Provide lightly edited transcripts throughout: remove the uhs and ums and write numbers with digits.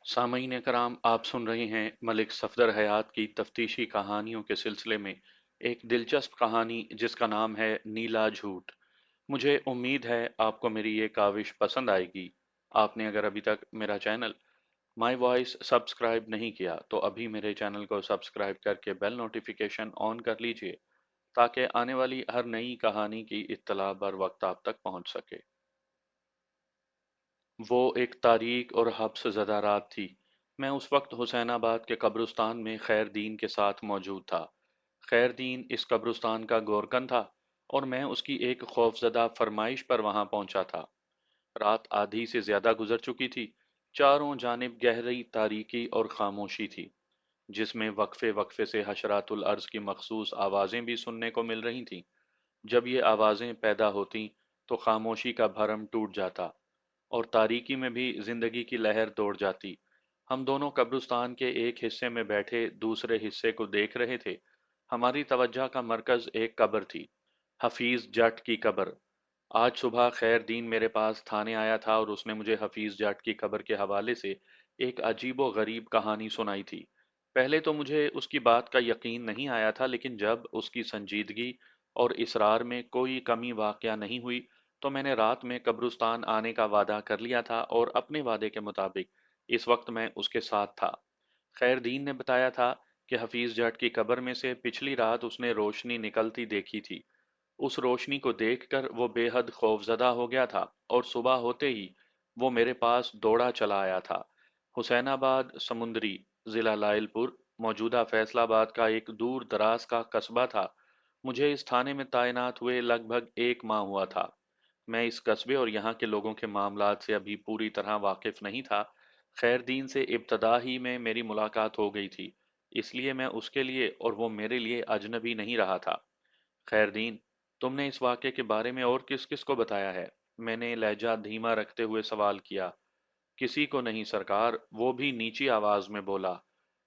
सामईन करام, आप सुन रहे हैं मलिक सफदर हयात की तफ्तीशी कहानियों के सिलसिले में एक दिलचस्प कहानी जिसका नाम है नीला झूठ। मुझे उम्मीद है आपको मेरी ये काविश पसंद आएगी। आपने अगर अभी तक मेरा चैनल माई वॉइस सब्सक्राइब नहीं किया तो अभी मेरे चैनल को सब्सक्राइब करके बेल नोटिफिकेशन ऑन कर लीजिए ताकि आने वाली हर नई कहानी की इत्तला बर वक्त आप तक पहुंच सके। वो एक तारीक और हब्स ज़दा रात थी। मैं उस वक्त हुसैनाबाद के कब्रिस्तान में खैरदीन के साथ मौजूद था। खैरदीन इस कब्रिस्तान का गोरकन था और मैं उसकी एक खौफजदा फरमाइश पर वहां पहुंचा था। रात आधी से ज्यादा गुजर चुकी थी। चारों जानिब गहरी तारीकी और खामोशी थी, जिसमें वक्फे वक्फे से हशरातुल अर्ज की मखसूस आवाज़ें भी सुनने को मिल रही थीं। जब ये आवाज़ें पैदा होतीं तो खामोशी का भरम टूट जाता और तारीकी में भी जिंदगी की लहर दौड़ जाती। हम दोनों कब्रिस्तान के एक हिस्से में बैठे दूसरे हिस्से को देख रहे थे। हमारी तवज्जो का मरकज एक कब्र थी, हफीज जट की कब्र। आज सुबह खैर दीन मेरे पास थाने आया था और उसने मुझे हफीज जट की कब्र के हवाले से एक अजीबो गरीब कहानी सुनाई थी। पहले तो मुझे उसकी बात का यकीन नहीं आया था, लेकिन जब उसकी संजीदगी और इसरार में कोई कमी वाकया नहीं हुई तो मैंने रात में कब्रिस्तान आने का वादा कर लिया था और अपने वादे के मुताबिक इस वक्त मैं उसके साथ था। खैरदीन ने बताया था कि हफीज जट की कब्र में से पिछली रात उसने रोशनी निकलती देखी थी। उस रोशनी को देखकर वो बेहद खौफजदा हो गया था और सुबह होते ही वो मेरे पास दौड़ा चला आया था। हुसैनाबाद समुंदरी जिला लाइलपुर मौजूदा फैसलाबाद का एक दूर दराज का कस्बा था। मुझे इस थाने में तैनात हुए लगभग एक माह हुआ था। मैं इस कस्बे और यहाँ के लोगों के मामलात से अभी पूरी तरह वाकिफ नहीं था। खैरदीन से इब्तदा ही में मेरी मुलाकात हो गई थी, इसलिए मैं उसके लिए और वो मेरे लिए अजनबी नहीं रहा था। खैरदीन, तुमने इस वाक़े के बारे में और किस किस को बताया है? मैंने लहजा धीमा रखते हुए सवाल किया। किसी को नहीं सरकार, वो भी नीची आवाज में बोला।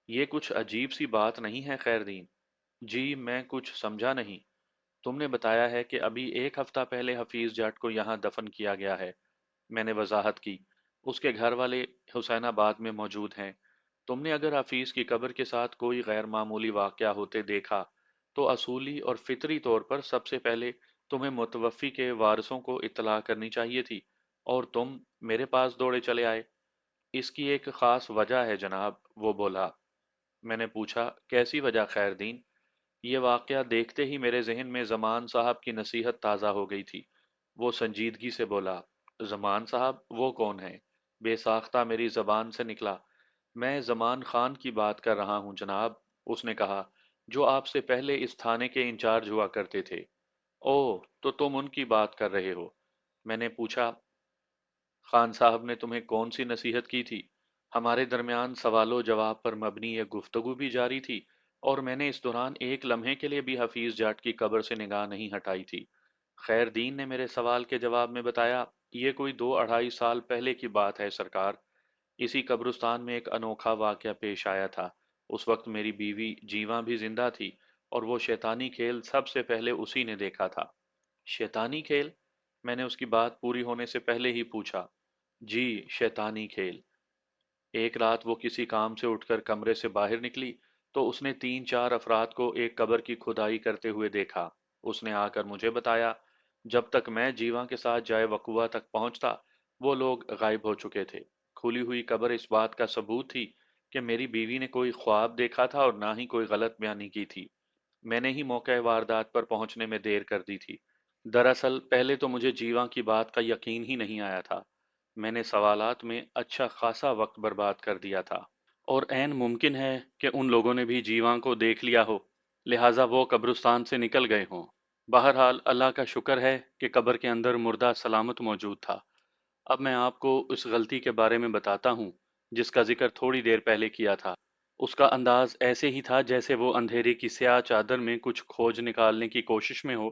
ये कुछ अजीब सी बात नहीं है खैरदीन? जी, मैं कुछ समझा नहीं। तुमने बताया है कि अभी एक हफ्ता पहले हफीज जाट को यहाँ दफन किया गया है। मैंने वजाहत की। उसके घर वाले हुसैनाबाद में मौजूद हैं। तुमने अगर हफीज की कब्र के साथ कोई गैर मामूली वाकया होते देखा तो असूली और फितरी तौर पर सबसे पहले तुम्हें मुतवफ़ी के वारसों को इत्तला करनी चाहिए थी, और तुम मेरे पास दौड़े चले आए। इसकी एक खास वजह है जनाब, वो बोला। मैंने पूछा, कैसी वजह खैरदीन? ये वाकया देखते ही मेरे जहन में जमान साहब की नसीहत ताज़ा हो गई थी। वो संजीदगी से बोला। जमान साहब वो कौन है? बेसाख्ता मेरी जबान से निकला। मैं जमान खान की बात कर रहा हूँ जनाब, उसने कहा, जो आपसे पहले इस थाने के इंचार्ज हुआ करते थे। ओह, तो तुम उनकी बात कर रहे हो? मैंने पूछा। खान साहब ने तुम्हें कौन सी नसीहत की थी? हमारे दरमियान सवालो जवाब पर मबनी यह गुफ्तगू भी जारी थी और मैंने इस दौरान एक लम्हे के लिए भी हफीज जाट की कब्र से निगाह नहीं हटाई थी। खैर दीन ने मेरे सवाल के जवाब में बताया, ये कोई 2-2.5 साल पहले की बात है सरकार। इसी कब्रिस्तान में एक अनोखा वाकया पेश आया था। उस वक्त मेरी बीवी जीवा भी जिंदा थी और वो शैतानी खेल सबसे पहले उसी ने देखा था। शैतानी खेल? मैंने उसकी बात पूरी होने से पहले ही पूछा। जी, शैतानी खेल। एक रात वो किसी काम से उठकर कमरे से बाहर निकली तो उसने 3-4 अफराद को एक कब्र की खुदाई करते हुए देखा। उसने आकर मुझे बताया। जब तक मैं जीवा के साथ जाए वकुआ तक पहुंचता वो लोग गायब हो चुके थे। खुली हुई कब्र इस बात का सबूत थी कि मेरी बीवी ने कोई ख्वाब देखा था और ना ही कोई गलत बयानी की थी। मैंने ही मौके वारदात पर पहुंचने में देर कर दी थी। दरअसल पहले तो मुझे जीवा की बात का यकीन ही नहीं आया था। मैंने सवालात में अच्छा खासा वक्त बर्बाद कर दिया था और ऐन मुमकिन है कि उन लोगों ने भी जीवा को देख लिया हो, लिहाजा वो कब्रिस्तान से निकल गए हों। बहरहाल अल्लाह का शुक्र है कि कब्र के अंदर मुर्दा सलामत मौजूद था। अब मैं आपको उस गलती के बारे में बताता हूँ जिसका जिक्र थोड़ी देर पहले किया था। उसका अंदाज ऐसे ही था जैसे वो अंधेरे की स्याह चादर में कुछ खोज निकालने की कोशिश में हो।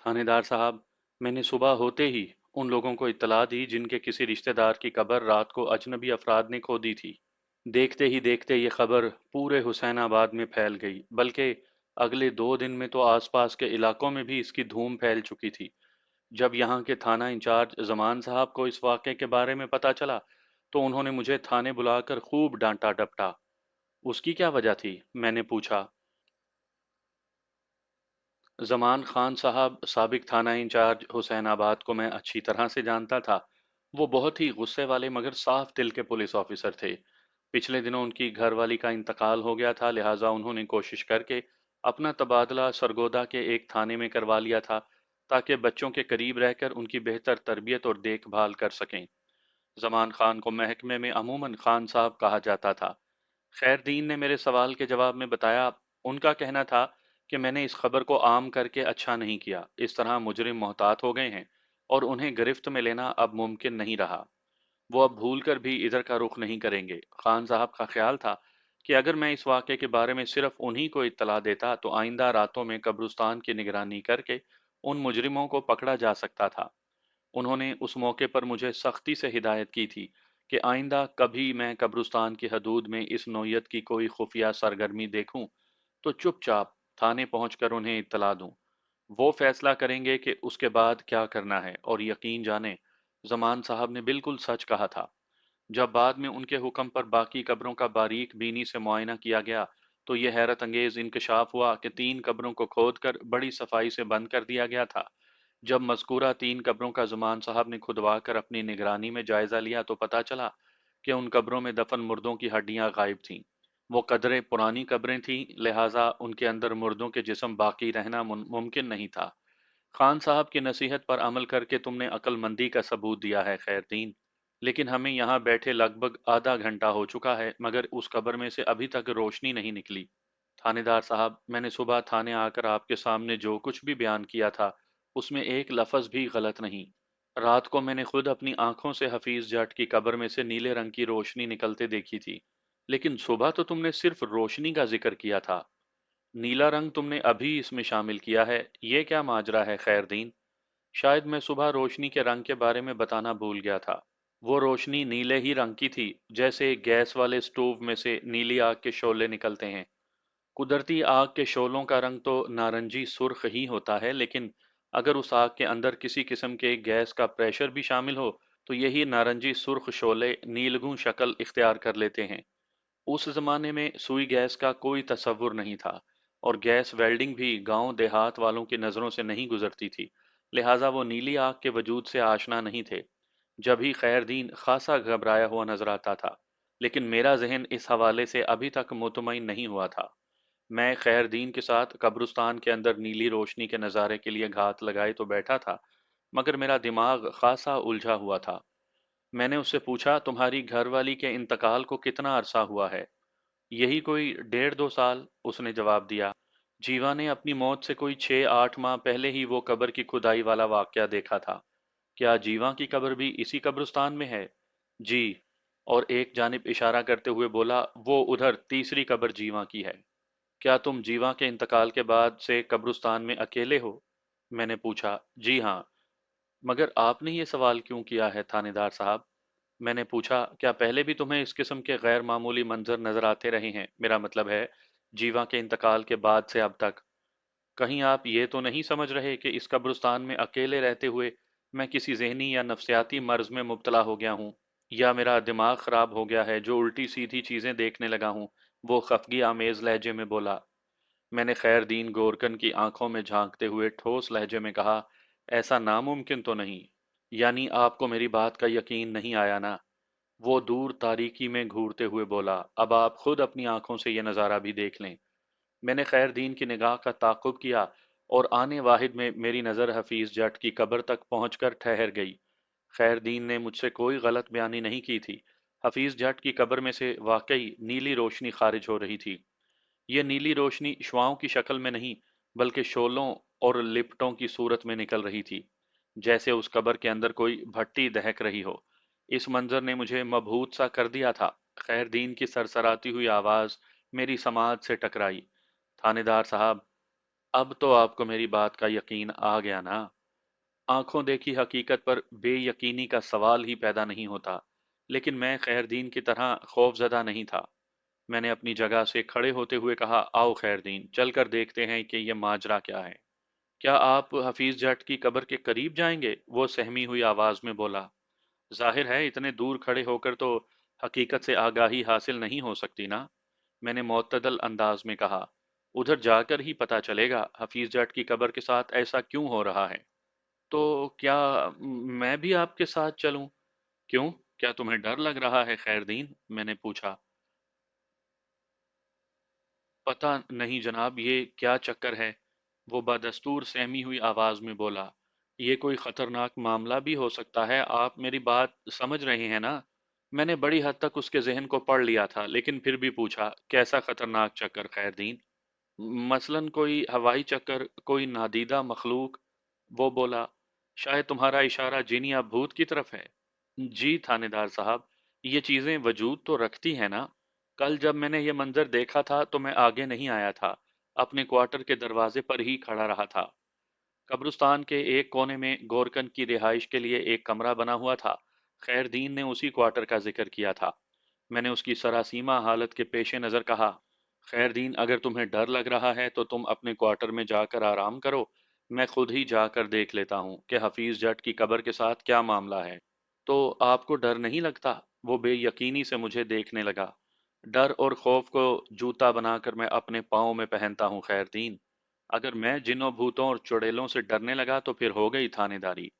थानेदार साहब, मैंने सुबह होते ही उन लोगों को इत्तला दी जिनके किसी रिश्तेदार की कब्र रात को अजनबी अफराद ने खोदी थी। देखते ही देखते ये खबर पूरे हुसैनाबाद में फैल गई, बल्कि अगले 2 दिन में तो आसपास के इलाकों में भी इसकी धूम फैल चुकी थी। जब यहाँ के थाना इंचार्ज जमान साहब को इस वाक़े के बारे में पता चला तो उन्होंने मुझे थाने बुलाकर खूब डांटा डपटा। उसकी क्या वजह थी? मैंने पूछा। ज़मान खान साहब, साबिक थाना इंचार्ज हुसैनाबाद को मैं अच्छी तरह से जानता था। वो बहुत ही गुस्से वाले मगर साफ दिल के पुलिस ऑफिसर थे। पिछले दिनों उनकी घरवाली का इंतकाल हो गया था, लिहाजा उन्होंने कोशिश करके अपना तबादला सरगोदा के एक थाने में करवा लिया था, ताकि बच्चों के करीब रहकर उनकी बेहतर तरबियत और देखभाल कर सकें। ज़मान खान को महकमे में अमूमन खान साहब कहा जाता था। खैरदीन ने मेरे सवाल के जवाब में बताया, उनका कहना था कि मैंने इस खबर को आम करके अच्छा नहीं किया। इस तरह मुजरिम मोहतात हो गए हैं और उन्हें गिरफ्त में लेना अब मुमकिन नहीं रहा। वो अब भूल कर भी इधर का रुख नहीं करेंगे। खान साहब का ख्याल था कि अगर मैं इस वाक़े के बारे में सिर्फ उन्हीं को इत्तला देता तो आइंदा रातों में कब्रिस्तान की निगरानी करके उन मुजरिमों को पकड़ा जा सकता था। उन्होंने उस मौके पर मुझे सख्ती से हिदायत की थी कि आइंदा कभी मैं कब्रिस्तान की हदूद में इस नौयत की कोई खुफिया सरगर्मी देखूं तो चुपचाप थाने पहुंचकर उन्हें इत्तला दूं। वो फैसला करेंगे कि उसके बाद क्या करना है, और यकीन जाने जमान साहब ने बिल्कुल सच कहा था। जब बाद में उनके हुक्म पर बाकी कब्रों का बारीक बीनी से मुआयना किया गया तो यह हैरत अंगेज इंकशाफ हुआ कि 3 कब्रों को खोदकर बड़ी सफाई से बंद कर दिया गया था। जब मज़कूरा 3 कब्रों का ज़ुमान साहब ने खुदवा कर अपनी निगरानी में जायज़ा लिया तो पता चला कि उन कब्रों में दफन मुर्दों की हड्डियां गायब थीं। वो कदरे पुरानी कब्रें थीं, लिहाजा उनके अंदर मुर्दों के जिस्म बाकी रहना मुमकिन नहीं था। खान साहब की नसीहत पर अमल करके तुमने अक्लमंदी का सबूत दिया है खैरदीन, लेकिन हमें यहाँ बैठे लगभग आधा घंटा हो चुका है मगर उस कब्र में से अभी तक रोशनी नहीं निकली। थानेदार साहब, मैंने सुबह थाने आकर आपके सामने जो कुछ भी बयान किया था उसमें एक लफ्ज भी गलत नहीं। रात को मैंने खुद अपनी आंखों से हफीज जट की कब्र में से नीले रंग की रोशनी निकलते देखी थी, लेकिन सुबह तो तुमने सिर्फ रोशनी का जिक्र किया था। नीला रंग तुमने अभी इसमें शामिल किया है, ये क्या माजरा है खैरदीन? शायद मैं सुबह रोशनी के रंग के बारे में बताना भूल गया था। वो रोशनी नीले ही रंग की थी, जैसे गैस वाले स्टोव में से नीली आग के शोले निकलते हैं। कुदरती आग के शोलों का रंग तो नारंगी सुर्ख ही होता है, लेकिन अगर उस आग के अंदर किसी किस्म के गैस का प्रेशर भी शामिल हो तो यही नारंगी सुर्ख शोले नीलगू शक्ल इख्तियार कर लेते हैं। उस जमाने में सुई गैस का कोई तसव्वुर नहीं था और गैस वेल्डिंग भी गांव देहात वालों की नज़रों से नहीं गुजरती थी, लिहाजा वो नीली आग के वजूद से आशना नहीं थे। जब ही खैरदीन खासा घबराया हुआ नजर आता था, लेकिन मेरा जहन इस हवाले से अभी तक मुतमईन नहीं हुआ था। मैं खैरदीन के साथ कब्रिस्तान के अंदर नीली रोशनी के नज़ारे के लिए घात लगाए तो बैठा था, मगर मेरा दिमाग खासा उलझा हुआ था। मैंने उससे पूछा, तुम्हारी घरवाली के इंतकाल को कितना अरसा हुआ है? यही कोई 1.5-2 साल, उसने जवाब दिया। जीवा ने अपनी मौत से कोई 6-8 माह पहले ही वो कब्र की खुदाई वाला वाकया देखा था। क्या जीवा की कब्र भी इसी कब्रिस्तान में है? जी। और एक जानिब इशारा करते हुए बोला, वो उधर तीसरी कब्र जीवा की है। क्या तुम जीवा के इंतकाल के बाद से कब्रिस्तान में अकेले हो? मैंने पूछा। जी हाँ। मगर आपने ये सवाल क्यों किया है थानेदार साहब? मैंने पूछा, क्या पहले भी तुम्हें इस किस्म के गैर मामूली मंजर नजर आते रहे हैं? मेरा मतलब है, जीवा के इंतकाल के बाद से अब तक। कहीं आप ये तो नहीं समझ रहे कि इस कब्रिस्तान में अकेले रहते हुए मैं किसी जहनी या नफसियाती मर्ज में मुब्तला हो गया हूँ, या मेरा दिमाग खराब हो गया है जो उल्टी सीधी चीजें देखने लगा हूँ? वो खफगी आमेज लहजे में बोला। मैंने खैरदीन गोरकन की आंखों में झांकते हुए ठोस लहजे में कहा, ऐसा नामुमकिन तो नहीं? यानी आपको मेरी बात का यकीन नहीं आया ना? वो दूर तारीकी में घूरते हुए बोला, अब आप खुद अपनी आंखों से ये नज़ारा भी देख लें। मैंने खैरदीन की निगाह का ताक़ुब किया और आने वाहिद में मेरी नज़र हफीज जट की कब्र तक पहुंचकर ठहर गई। खैरदीन ने मुझसे कोई गलत बयानी नहीं की थी। हफीज जट की कब्र में से वाकई नीली रोशनी खारिज हो रही थी। ये नीली रोशनी श्वाओं की शक्ल में नहीं, बल्कि शोलों और लिपटों की सूरत में निकल रही थी, जैसे उस कब्र के अंदर कोई भट्टी दहक रही हो। इस मंजर ने मुझे मबहूत सा कर दिया था। खैरदीन की सरसराती हुई आवाज मेरी समाज से टकराई। थानेदार साहब, अब तो आपको मेरी बात का यकीन आ गया ना? आंखों देखी हकीकत पर बेयकीनी का सवाल ही पैदा नहीं होता। लेकिन मैं खैरदीन की तरह खौफजदा नहीं था। मैंने अपनी जगह से खड़े होते हुए कहा, आओ खैरदीन, चलकर देखते हैं कि यह माजरा क्या है। क्या आप हफीज जट की कब्र के करीब जाएंगे? वो सहमी हुई आवाज में बोला। ज़ाहिर है इतने दूर खड़े होकर तो हकीकत से आगाही हासिल नहीं हो सकती ना, मैंने मुअत्तदल अंदाज में कहा। उधर जाकर ही पता चलेगा हफीज जट की कब्र के साथ ऐसा क्यों हो रहा है। तो क्या मैं भी आपके साथ चलूं? क्यों? क्या तुम्हें डर लग रहा है खैरदीन? मैंने पूछा। पता नहीं जनाब, ये क्या चक्कर है? वो बदस्तूर सहमी हुई आवाज में बोला। ये कोई खतरनाक मामला भी हो सकता है, आप मेरी बात समझ रहे हैं ना? मैंने बड़ी हद तक उसके जहन को पढ़ लिया था, लेकिन फिर भी पूछा, कैसा खतरनाक चक्कर खैरदीन? मसलन कोई हवाई चक्कर, कोई नादीदा मखलूक। वो बोला। शायद तुम्हारा इशारा जिन या भूत की तरफ है। जी थानेदार साहब, ये चीजें वजूद तो रखती हैं ना। कल जब मैंने ये मंजर देखा था तो मैं आगे नहीं आया था, अपने क्वार्टर के दरवाजे पर ही खड़ा रहा था। कब्रिस्तान के एक कोने में गोरकन की रिहाइश के लिए एक कमरा बना हुआ था। खैरदीन ने उसी क्वार्टर का जिक्र किया था। मैंने उसकी सरासीमा हालत के पेश नज़र कहा, खैरदीन अगर तुम्हें डर लग रहा है तो तुम अपने क्वार्टर में जाकर आराम करो। मैं खुद ही जाकर देख लेता हूँ कि हफीज जट की कब्र के साथ क्या मामला है। तो आपको डर नहीं लगता? वो बेयकीनी से मुझे देखने लगा। डर और खौफ को जूता बनाकर मैं अपने पाँव में पहनता हूँ खैरदीन। अगर मैं जिन्हों भूतों और चुड़ैलों से डरने लगा तो फिर हो गई थानेदारी।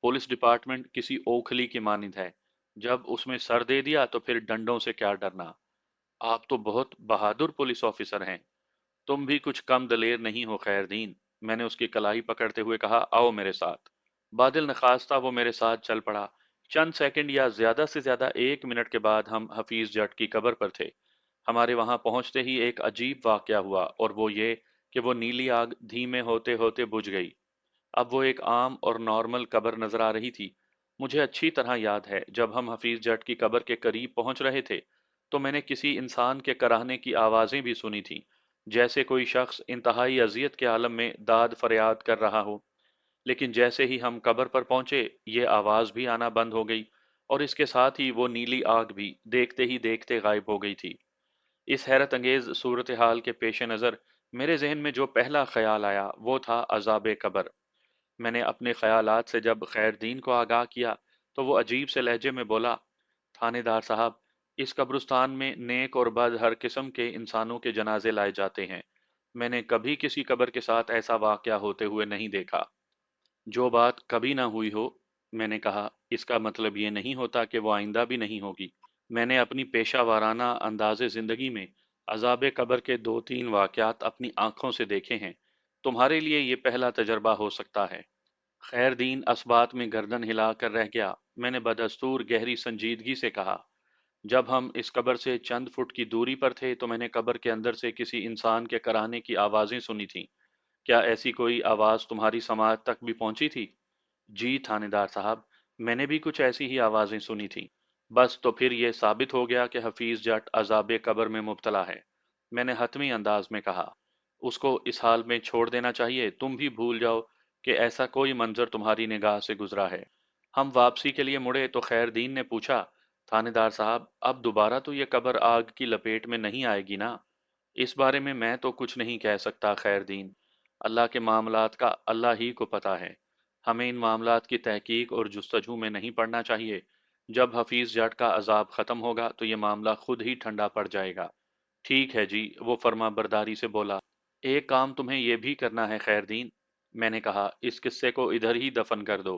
पुलिस डिपार्टमेंट किसी ओखली की मानिंद है, जब उसमें सर दे दिया तो फिर डंडों से क्या डरना। आप तो बहुत बहादुर पुलिस ऑफिसर हैं। तुम भी कुछ कम दलेर नहीं हो खैरदीन। मैंने उसकी कलाई पकड़ते हुए कहा, आओ मेरे साथ। बादल नखास्ता वो मेरे साथ चल पड़ा। चंद सेकंड या ज्यादा से ज्यादा 1 मिनट के बाद हम हफीज जट की कब्र पर थे। हमारे वहां पहुंचते ही एक अजीब वाकया हुआ, और वो ये कि वो नीली आग धीमे होते होते बुझ गई। अब वो एक आम और नॉर्मल कब्र नजर आ रही थी। मुझे अच्छी तरह याद है, जब हम हफीज जट की कब्र के करीब पहुंच रहे थे तो मैंने किसी इंसान के कराहने की आवाजें भी सुनी थी, जैसे कोई शख्स इंतहाई अजियत के आलम में दाद फरियाद कर रहा हो। लेकिन जैसे ही हम कब्र पर पहुंचे, ये आवाज भी आना बंद हो गई, और इसके साथ ही वो नीली आग भी देखते ही देखते गायब हो गई थी। इस हैरत अंगेज सूरत हाल के पेश नज़र मेरे जहन में जो पहला ख्याल आया वो था अजाब कब्र। मैंने अपने ख्यालात से जब खैरदीन को आगाह किया तो वो अजीब से लहजे में बोला, थानेदार साहब, इस कब्रिस्तान में नेक और बद हर किस्म के इंसानों के जनाजे लाए जाते हैं। मैंने कभी किसी कब्र के साथ ऐसा वाकया होते हुए नहीं देखा। जो बात कभी ना हुई हो, मैंने कहा, इसका मतलब ये नहीं होता कि वो आइंदा भी नहीं होगी। मैंने अपनी पेशा वाराना अंदाज़े ज़िंदगी में अज़ाब कब्र के 2-3 वाक़यात अपनी आंखों से देखे हैं। तुम्हारे लिए ये पहला तजर्बा हो सकता है। खैरदीन अस्बात में गर्दन हिलाकर रह गया। मैंने बदस्तूर गहरी संजीदगी से कहा, जब हम इस कब्र से चंद फुट की दूरी पर थे तो मैंने कब्र के अंदर से किसी इंसान के कराहने की आवाज़ें सुनी थीं। क्या ऐसी कोई आवाज़ तुम्हारी समाज तक भी पहुंची थी? जी थानेदार साहब, मैंने भी कुछ ऐसी ही आवाज़ें सुनी थीं। बस तो फिर ये साबित हो गया कि हफीज जट अजाब कब्र में मुब्तला है, मैंने हतमी अंदाज में कहा। उसको इस हाल में छोड़ देना चाहिए, तुम भी भूल जाओ कि ऐसा कोई मंजर तुम्हारी निगाह से गुजरा है। हम वापसी के लिए मुड़े तो खैरदीन ने पूछा, थानेदार साहब, अब दोबारा तो ये कब्र आग की लपेट में नहीं आएगी ना? इस बारे में मैं तो कुछ नहीं कह सकता खैरदीन। अल्लाह के मामलात का अल्लाह ही को पता है। हमें इन मामलात की तहकीक और जुस्तजू में नहीं पड़ना चाहिए। जब हफीज जट का अजाब खत्म होगा तो ये मामला खुद ही ठंडा पड़ जाएगा। ठीक है जी, वो फर्मा बरदारी से बोला। एक काम तुम्हें यह भी करना है खैरदीन, मैंने कहा, इस किस्से को इधर ही दफन कर दो।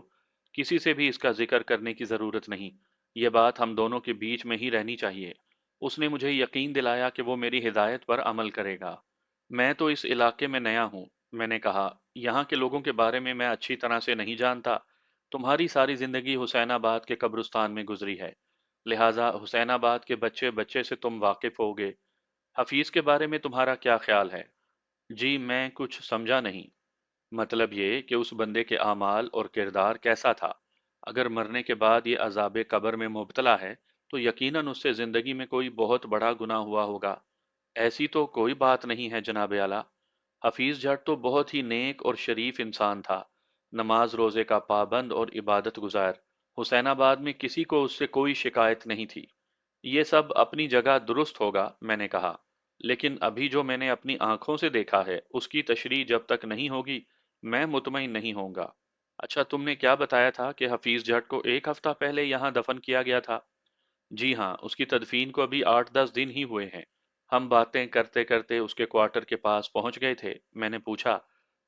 किसी से भी इसका जिक्र करने की जरूरत नहीं। ये बात हम दोनों के बीच में ही रहनी चाहिए। उसने मुझे यकीन दिलाया कि वो मेरी हिदायत पर अमल करेगा। मैं तो इस इलाके में नया हूँ, मैंने कहा, यहाँ के लोगों के बारे में मैं अच्छी तरह से नहीं जानता। तुम्हारी सारी जिंदगी हुसैनाबाद के कब्रिस्तान में गुजरी है, लिहाजा हुसैनाबाद के बच्चे बच्चे से तुम वाकिफ होगे। हफीज के बारे में तुम्हारा क्या ख्याल है? जी, मैं कुछ समझा नहीं। मतलब ये कि उस बंदे के आमाल और किरदार कैसा था। अगर मरने के बाद ये अजाब कब्र में मुब्तला है तो यकीनन उससे जिंदगी में कोई बहुत बड़ा गुनाह हुआ होगा। ऐसी तो कोई बात नहीं है जनाब आला। हफीज जट तो बहुत ही नेक और शरीफ इंसान था, नमाज रोजे का पाबंद और इबादत गुजार। हुसैनाबाद में किसी को उससे कोई शिकायत नहीं थी। ये सब अपनी जगह दुरुस्त होगा, मैंने कहा, लेकिन अभी जो मैंने अपनी आंखों से देखा है उसकी तशरीह जब तक नहीं होगी मैं मुतमईन नहीं होऊंगा। अच्छा, तुमने क्या बताया था कि हफीज जट को एक हफ्ता पहले यहाँ दफन किया गया था? जी हाँ, उसकी तदफीन को अभी 8-10 दिन ही हुए हैं। हम बातें करते करते उसके क्वार्टर के पास पहुंच गए थे। मैंने पूछा,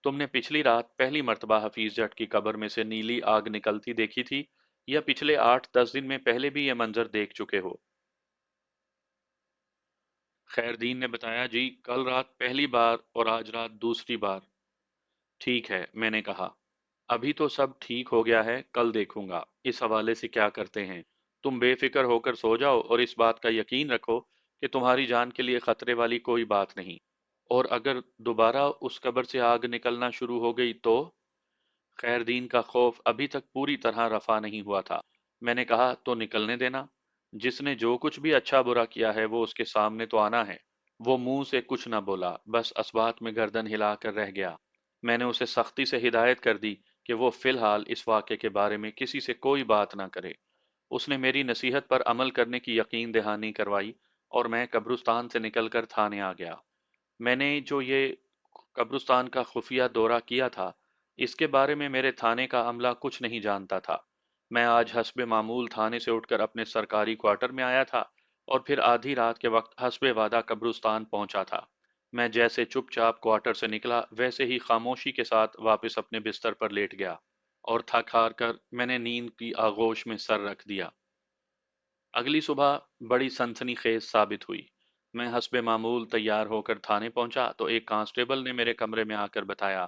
तुमने पिछली रात पहली मर्तबा हफीज जट की कब्र में से नीली आग निकलती देखी थी, या पिछले 8-10 दिन में पहले भी ये मंजर देख चुके हो? खैरदीन ने बताया, जी कल रात पहली बार और आज रात दूसरी बार। ठीक है, मैंने कहा। अभी तो सब ठीक हो गया है, कल देखूंगा। इस हवाले से क्या करते हैं? तुम बेफिक्र होकर सो जाओ और इस बात का यकीन रखो कि तुम्हारी जान के लिए खतरे वाली कोई बात नहीं। और अगर दोबारा उस कब्र से आग निकलना शुरू हो गई तो? खैरदीन का खौफ अभी तक पूरी तरह रफा नहीं हुआ था। मैंने कहा, तो निकलने देना। जिसने जो कुछ भी अच्छा बुरा किया है वो उसके सामने तो आना है। वो मुंह से कुछ न बोला, बस असबात में गर्दन हिलाकर रह गया। मैंने उसे सख्ती से हिदायत कर दी कि वो फिलहाल इस वाक़े के बारे में किसी से कोई बात ना करे। उसने मेरी नसीहत पर अमल करने की यकीन दहानी करवाई और मैं कब्रिस्तान से निकलकर थाने आ गया। मैंने जो ये कब्रिस्तान का खुफिया दौरा किया था, इसके बारे में मेरे थाने का अमला कुछ नहीं जानता था। मैं आज हस्बे मामूल थाने से उठकर अपने सरकारी क्वार्टर में आया था और फिर आधी रात के वक्त हस्बे वादा कब्रिस्तान पहुंचा था। मैं जैसे चुपचाप क्वार्टर से निकला वैसे ही खामोशी के साथ वापस अपने बिस्तर पर लेट गया और थक हार कर मैंने नींद की आगोश में सर रख दिया। अगली सुबह बड़ी सनसनीखेज साबित हुई। मैं हस्बे मामूल तैयार होकर थाने पहुंचा तो एक कांस्टेबल ने मेरे कमरे में आकर बताया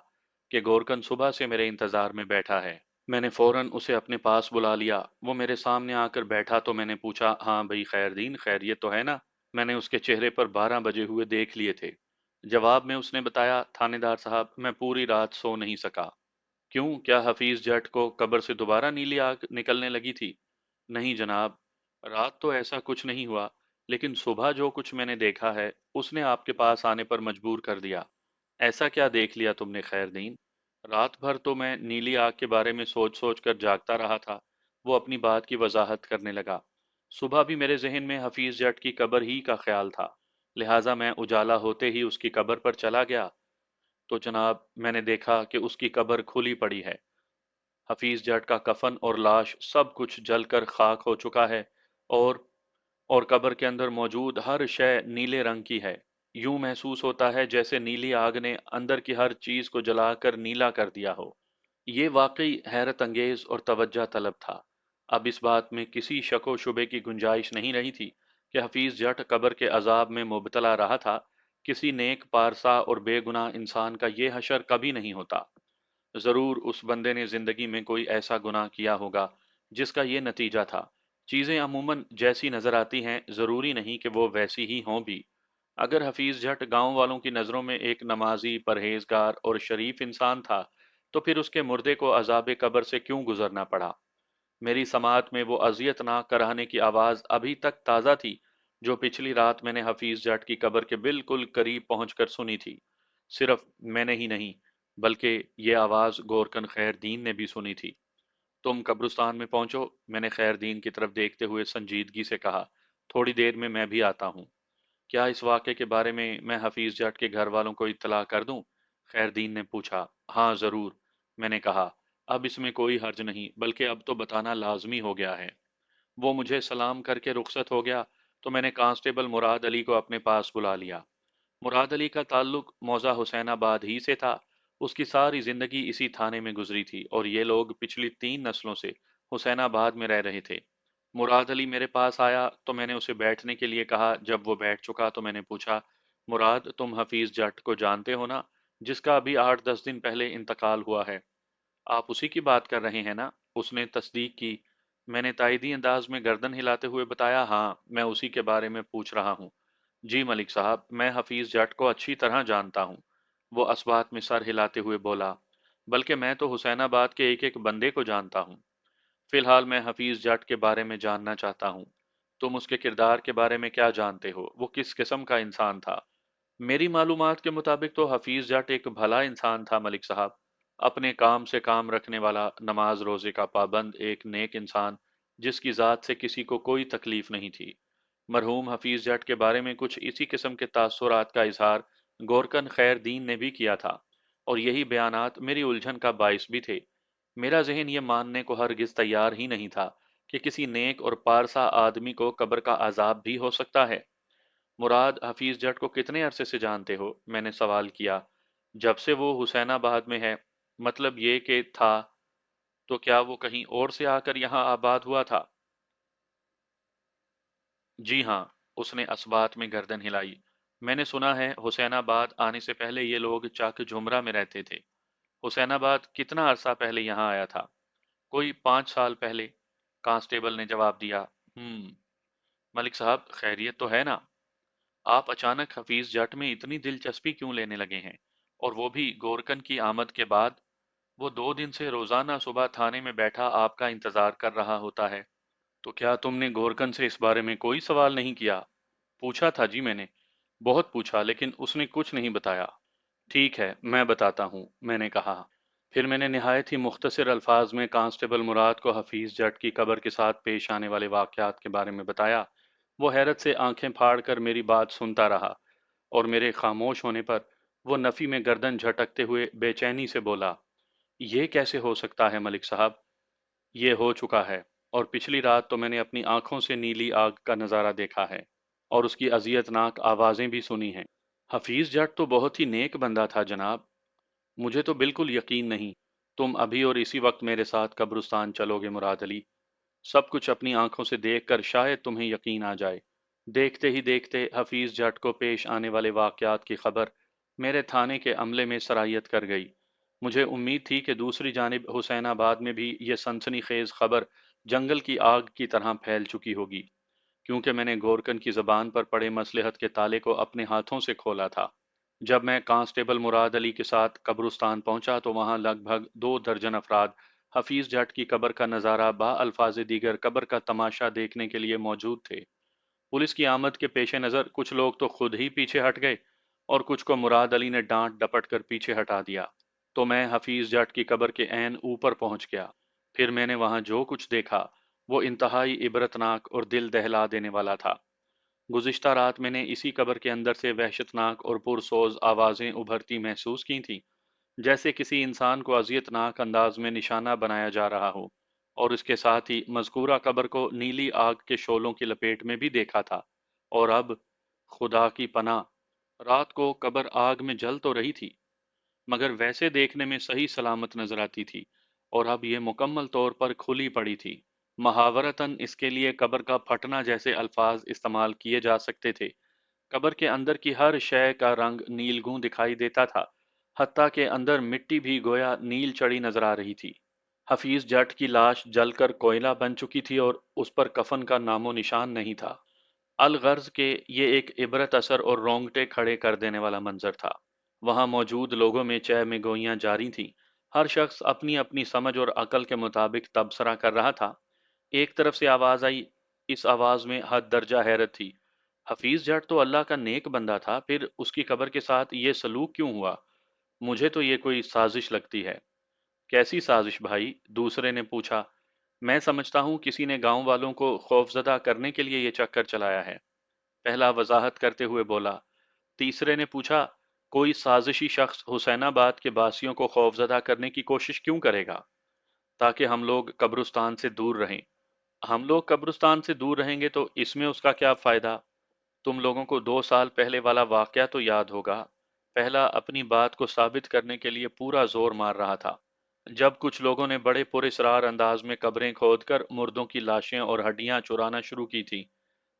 कि गोरकन सुबह से मेरे इंतजार में बैठा है। मैंने फौरन उसे अपने पास बुला लिया। वो मेरे सामने आकर बैठा तो मैंने पूछा, हाँ भाई खैरदीन, खैरियत तो है ना? मैंने उसके चेहरे पर 12 बजे हुए देख लिए थे। जवाब में उसने बताया, थानेदार साहब, मैं पूरी रात सो नहीं सका। क्यों, क्या हफीज जट को कब्र से दोबारा नीली आग निकलने लगी थी? नहीं जनाब, रात तो ऐसा कुछ नहीं हुआ, लेकिन सुबह जो कुछ मैंने देखा है, उसने आपके पास आने पर मजबूर कर दिया। ऐसा क्या देख लिया तुमने खैरदीन? रात भर तो मैं नीली आग के बारे में सोच सोच कर जागता रहा था। वो अपनी बात की वजाहत करने लगा। सुबह भी मेरे जहन में हफीज जट की कब्र ही का ख्याल था, लिहाजा मैं उजाला होते ही उसकी कब्र पर चला गया। तो जनाब, मैंने देखा कि उसकी कब्र खुली पड़ी है। हफीज जट का कफन और लाश सब कुछ जलकर खाक हो चुका है, और कब्र के अंदर मौजूद हर शय नीले रंग की है। यूं महसूस होता है जैसे नीली आग ने अंदर की हर चीज को जलाकर नीला कर दिया हो। ये वाकई हैरत अंगेज और तवज्जो तलब था। अब इस बात में किसी शको शुबे की गुंजाइश नहीं रही थी कि हफीज जट कब्र के अजाब में मुब्तला रहा था। किसी नेक पारसा और बेगुनाह इंसान का ये हशर कभी नहीं होता। जरूर उस बंदे ने जिंदगी में कोई ऐसा गुनाह किया होगा जिसका ये नतीजा था। चीजें अमूमन जैसी नजर आती हैं, जरूरी नहीं कि वो वैसी ही हों भी। अगर हफीज जट गांव वालों की नजरों में एक नमाजी, परहेजगार और शरीफ इंसान था, तो फिर उसके मुर्दे को अजाब कब्र से क्यों गुजरना पड़ा? मेरी समात में वो अजियतनाक कराहने की आवाज अभी तक ताजा थी, जो पिछली रात मैंने हफीज जट की कब्र के बिल्कुल करीब पहुंचकर सुनी थी। सिर्फ मैंने ही नहीं, बल्कि ये आवाज गोरकन खैरदीन ने भी सुनी थी। तुम कब्रिस्तान में पहुंचो, मैंने खैरदीन की तरफ देखते हुए संजीदगी से कहा। थोड़ी देर में मैं भी आता हूँ। क्या इस वाक़े के बारे में मैं हफीज जट के घर वालों को इत्तला कर दूं? खैरदीन ने पूछा। हाँ जरूर, मैंने कहा। अब इसमें कोई हर्ज नहीं, बल्कि अब तो बताना लाजमी हो गया है। वो मुझे सलाम करके रुखसत हो गया तो मैंने कांस्टेबल मुराद अली को अपने पास बुला लिया। मुराद अली का ताल्लुक मौजा हुसैनाबाद ही से था। उसकी सारी जिंदगी इसी थाने में गुजरी थी और ये लोग पिछली 3 नस्लों से हुसैनाबाद में रह रहे थे। मुराद अली मेरे पास आया तो मैंने उसे बैठने के लिए कहा। जब वो बैठ चुका तो मैंने पूछा, मुराद, तुम हफीज जट को जानते हो ना, जिसका अभी 8-10 दिन पहले इंतकाल हुआ है? आप उसी की बात कर रहे हैं ना? उसने तस्दीक की। मैंने ताइदी अंदाज में गर्दन हिलाते हुए बताया, हाँ, मैं उसी के बारे में पूछ रहा हूँ। जी मलिक साहब, मैं हफीज जट को अच्छी तरह जानता हूँ। वो असबात में सर हिलाते हुए बोला। बल्कि मैं तो हुसैनाबाद के एक एक बंदे को जानता हूँ। फिलहाल मैं हफीज जट के बारे में जानना चाहता हूँ। तुम उसके किरदार के बारे में क्या जानते हो? वो किस किस्म का इंसान था? मेरी मालूमात के मुताबिक तो हफीज जट एक भला इंसान था मलिक साहब। अपने काम से काम रखने वाला, नमाज रोजे का पाबंद, एक नेक इंसान जिसकी ज़ात से किसी को कोई तकलीफ नहीं थी। मरहूम हफीज जट के बारे में कुछ इसी किस्म के तासुरात का इजहार गोरकन खैर दीन ने भी किया था, और यही बयानात मेरी उलझन का बाइस भी थे। मेरा ज़हन ये मानने को हरगिज़ तैयार ही नहीं था कि किसी नेक और पारसा आदमी को कब्र का अज़ाब भी हो सकता है। मुराद हफीज जट को कितने अरसे से जानते हो? मैंने सवाल किया। जब से वो हुसैनाबाद में है। मतलब ये कि था, तो क्या वो कहीं और से आकर यहाँ आबाद हुआ था? जी हाँ, उसने असबात में गर्दन हिलाई। मैंने सुना है हुसैनाबाद आने से पहले ये लोग चाक झुमरा में रहते थे। हुसैनाबाद कितना अरसा पहले यहाँ आया था? कोई 5 साल पहले, कांस्टेबल ने जवाब दिया। मलिक साहब, खैरियत तो है ना? आप अचानक हफीज जट में इतनी दिलचस्पी क्यों लेने लगे हैं? और वो भी गोरकन की आमद के बाद? वो 2 दिन से रोजाना सुबह थाने में बैठा आपका इंतजार कर रहा होता है। तो क्या तुमने गोरकन से इस बारे में कोई सवाल नहीं किया? पूछा था जी मैंने, बहुत पूछा, लेकिन उसने कुछ नहीं बताया। ठीक है, मैं बताता हूँ, मैंने कहा। फिर मैंने निहायत ही मुख्तसर अल्फाज में कांस्टेबल मुराद को हफीज जट की कब्र के साथ पेश आने वाले वाक़यात के बारे में बताया। वो हैरत से आंखें फाड़ कर मेरी बात सुनता रहा, और मेरे खामोश होने पर वो नफ़ी में गर्दन झटकते हुए बेचैनी से बोला, ये कैसे हो सकता है मलिक साहब? ये हो चुका है, और पिछली रात तो मैंने अपनी आंखों से नीली आग का नज़ारा देखा है, और उसकी अजियतनाक आवाज़ें भी सुनी हैं। हफीज जट तो बहुत ही नेक बंदा था जनाब। मुझे तो बिल्कुल यकीन नहीं। तुम अभी और इसी वक्त मेरे साथ कब्रिस्तान चलोगे मुराद अली। सब कुछ अपनी आंखों से देखकर शायद तुम्हें यकीन आ जाए। देखते ही देखते हफीज जट को पेश आने वाले वाकयात की खबर मेरे थाने के अमले में सरायत कर गई। मुझे उम्मीद थी कि दूसरी जानिब हुसैनाबाद में भी ये सनसनीखेज खबर जंगल की आग की तरह फैल चुकी होगी, क्योंकि मैंने गोरकन की जबान पर पड़े मसलहत के ताले को अपने हाथों से खोला था। जब मैं कांस्टेबल मुराद अली के साथ कब्रिस्तान पहुंचा तो वहां लगभग 2 दर्जन अफराद हफीज जट की कब्र का नज़ारा बा अल्फाज दीगर कब्र का तमाशा देखने के लिए मौजूद थे। पुलिस की आमद के पेश नज़र कुछ लोग तो खुद ही पीछे हट गए, और कुछ को मुराद अली ने डांट डपट कर पीछे हटा दिया। तो मैं हफीज जट की कब्र के ऐन ऊपर पहुंच गया। फिर मैंने वहां जो कुछ देखा वो इंतहाई इबरतनाक और दिल दहला देने वाला था। गुज़िश्ता रात मैंने इसी कब्र के अंदर से वहशतनाक और पुरसोज आवाज़ें उभरती महसूस की थीं, जैसे किसी इंसान को अजियतनाक अंदाज में निशाना बनाया जा रहा हो, और इसके साथ ही मज़कूरा कब्र को नीली आग के शोलों की लपेट में भी देखा था। और अब, खुदा की पनाह, रात को कब्र आग में जल तो रही थी, मगर वैसे देखने में सही सलामत नजर आती थी, और अब ये मुकम्मल तौर पर खुली पड़ी थी। मुहावरतन इसके लिए कब्र का फटना जैसे अल्फाज इस्तेमाल किए जा सकते थे। कब्र के अंदर की हर शय का रंग नीलगूं दिखाई देता था, हत्ता के अंदर मिट्टी भी गोया नील चढ़ी नजर आ रही थी। हफीज जट की लाश जलकर कोयला बन चुकी थी, और उस पर कफन का नामो निशान नहीं था। अलगर्ज के ये एक इबरत असर और रोंगटे खड़े कर देने वाला मंजर था। वहां मौजूद लोगों में चह में गोइयां जारी थीं। हर शख्स अपनी अपनी समझ और अकल के मुताबिक तबसरा कर रहा था। एक तरफ से आवाज आई। इस आवाज में हद दर्जा हैरत थी। हफीज जट तो अल्लाह का नेक बंदा था, फिर उसकी कब्र के साथ ये सलूक क्यों हुआ? मुझे तो ये कोई साजिश लगती है। कैसी साजिश भाई? दूसरे ने पूछा। मैं समझता हूँ किसी ने गांव वालों को खौफजदा करने के लिए ये चक्कर चलाया है, पहला वजाहत करते हुए बोला। तीसरे ने पूछा, कोई साजिशी शख्स हुसैनाबाद के बासियों को खौफजदा करने की कोशिश क्यों करेगा? ताकि हम लोग कब्रिस्तान से दूर रहें। हम लोग कब्रिस्तान से दूर रहेंगे तो इसमें उसका क्या फायदा? तुम लोगों को 2 साल पहले वाला वाकया तो याद होगा। पहला अपनी बात को साबित करने के लिए पूरा जोर मार रहा था, जब कुछ लोगों ने बड़े पुरस्रार अंदाज में कब्रें खोदकर मुर्दों की लाशें और हड्डियां चुराना शुरू की थी।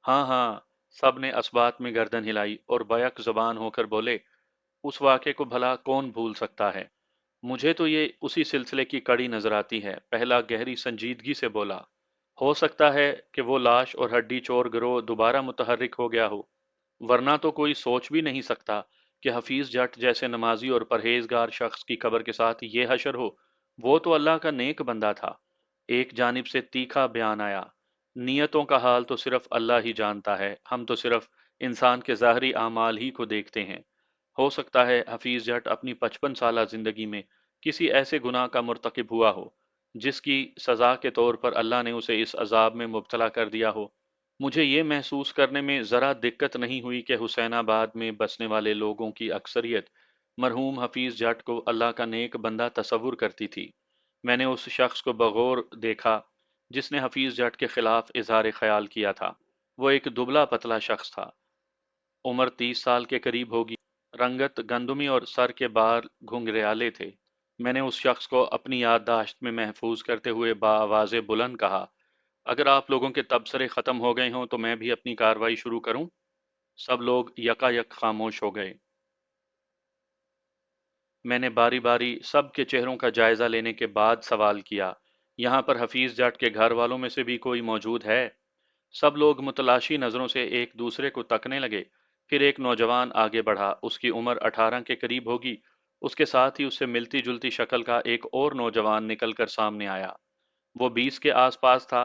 हाँ हाँ, सब ने असबात में गर्दन हिलाई और बैक ज़बान होकर बोले, उस वाक़े को भला कौन भूल सकता है? मुझे तो ये उसी सिलसिले की कड़ी नजर आती है। पहला गहरी संजीदगी से बोला, हो सकता है कि वो लाश और हड्डी चोर गिरोह दोबारा मुतहर्रिक हो गया हो, वरना तो कोई सोच भी नहीं सकता कि हफीज जट जैसे नमाजी और परहेजगार शख्स की कब्र के साथ ये हशर हो। वो तो अल्लाह का नेक बंदा था। एक जानिब से तीखा बयान आया, नियतों का हाल तो सिर्फ अल्लाह ही जानता है, हम तो सिर्फ इंसान के ज़ाहरी आमाल ही को देखते हैं। हो सकता है हफीज जट अपनी 55 साला जिंदगी में किसी ऐसे गुनाह का मुर्तकिब हुआ हो, जिसकी सजा के तौर पर अल्लाह ने उसे इस अजाब में मुब्तला कर दिया हो। मुझे ये महसूस करने में ज़रा दिक्कत नहीं हुई कि हुसैनाबाद में बसने वाले लोगों की अक्सरियत मरहूम हफीज जट को अल्लाह का नेक बंदा तसव्वुर करती थी। मैंने उस शख्स को बगौर देखा जिसने हफीज जट के खिलाफ इजहार ख्याल किया था। वो एक दुबला पतला शख्स था, उम्र 30 साल के करीब होगी। रंगत गंदुमी और सर के बाल घुंघराले थे। मैंने उस शख्स को अपनी याददाश्त में महफूज करते हुए बाआवाज़ बुलंद कहा, अगर आप लोगों के तबसरे ख़त्म हो गए हों तो मैं भी अपनी कार्रवाई शुरू करूं। सब लोग यकायक खामोश हो गए। मैंने बारी बारी सबके चेहरों का जायजा लेने के बाद सवाल किया, यहाँ पर हफीज जट के घर वालों में से भी कोई मौजूद है? सब लोग मुतलाशी नजरों से एक दूसरे को तकने लगे। फिर एक नौजवान आगे बढ़ा, उसकी उम्र 18 के करीब होगी। उसके साथ ही उससे मिलती जुलती शक्ल का एक और नौजवान निकलकर सामने आया। वो 20 के आसपास था।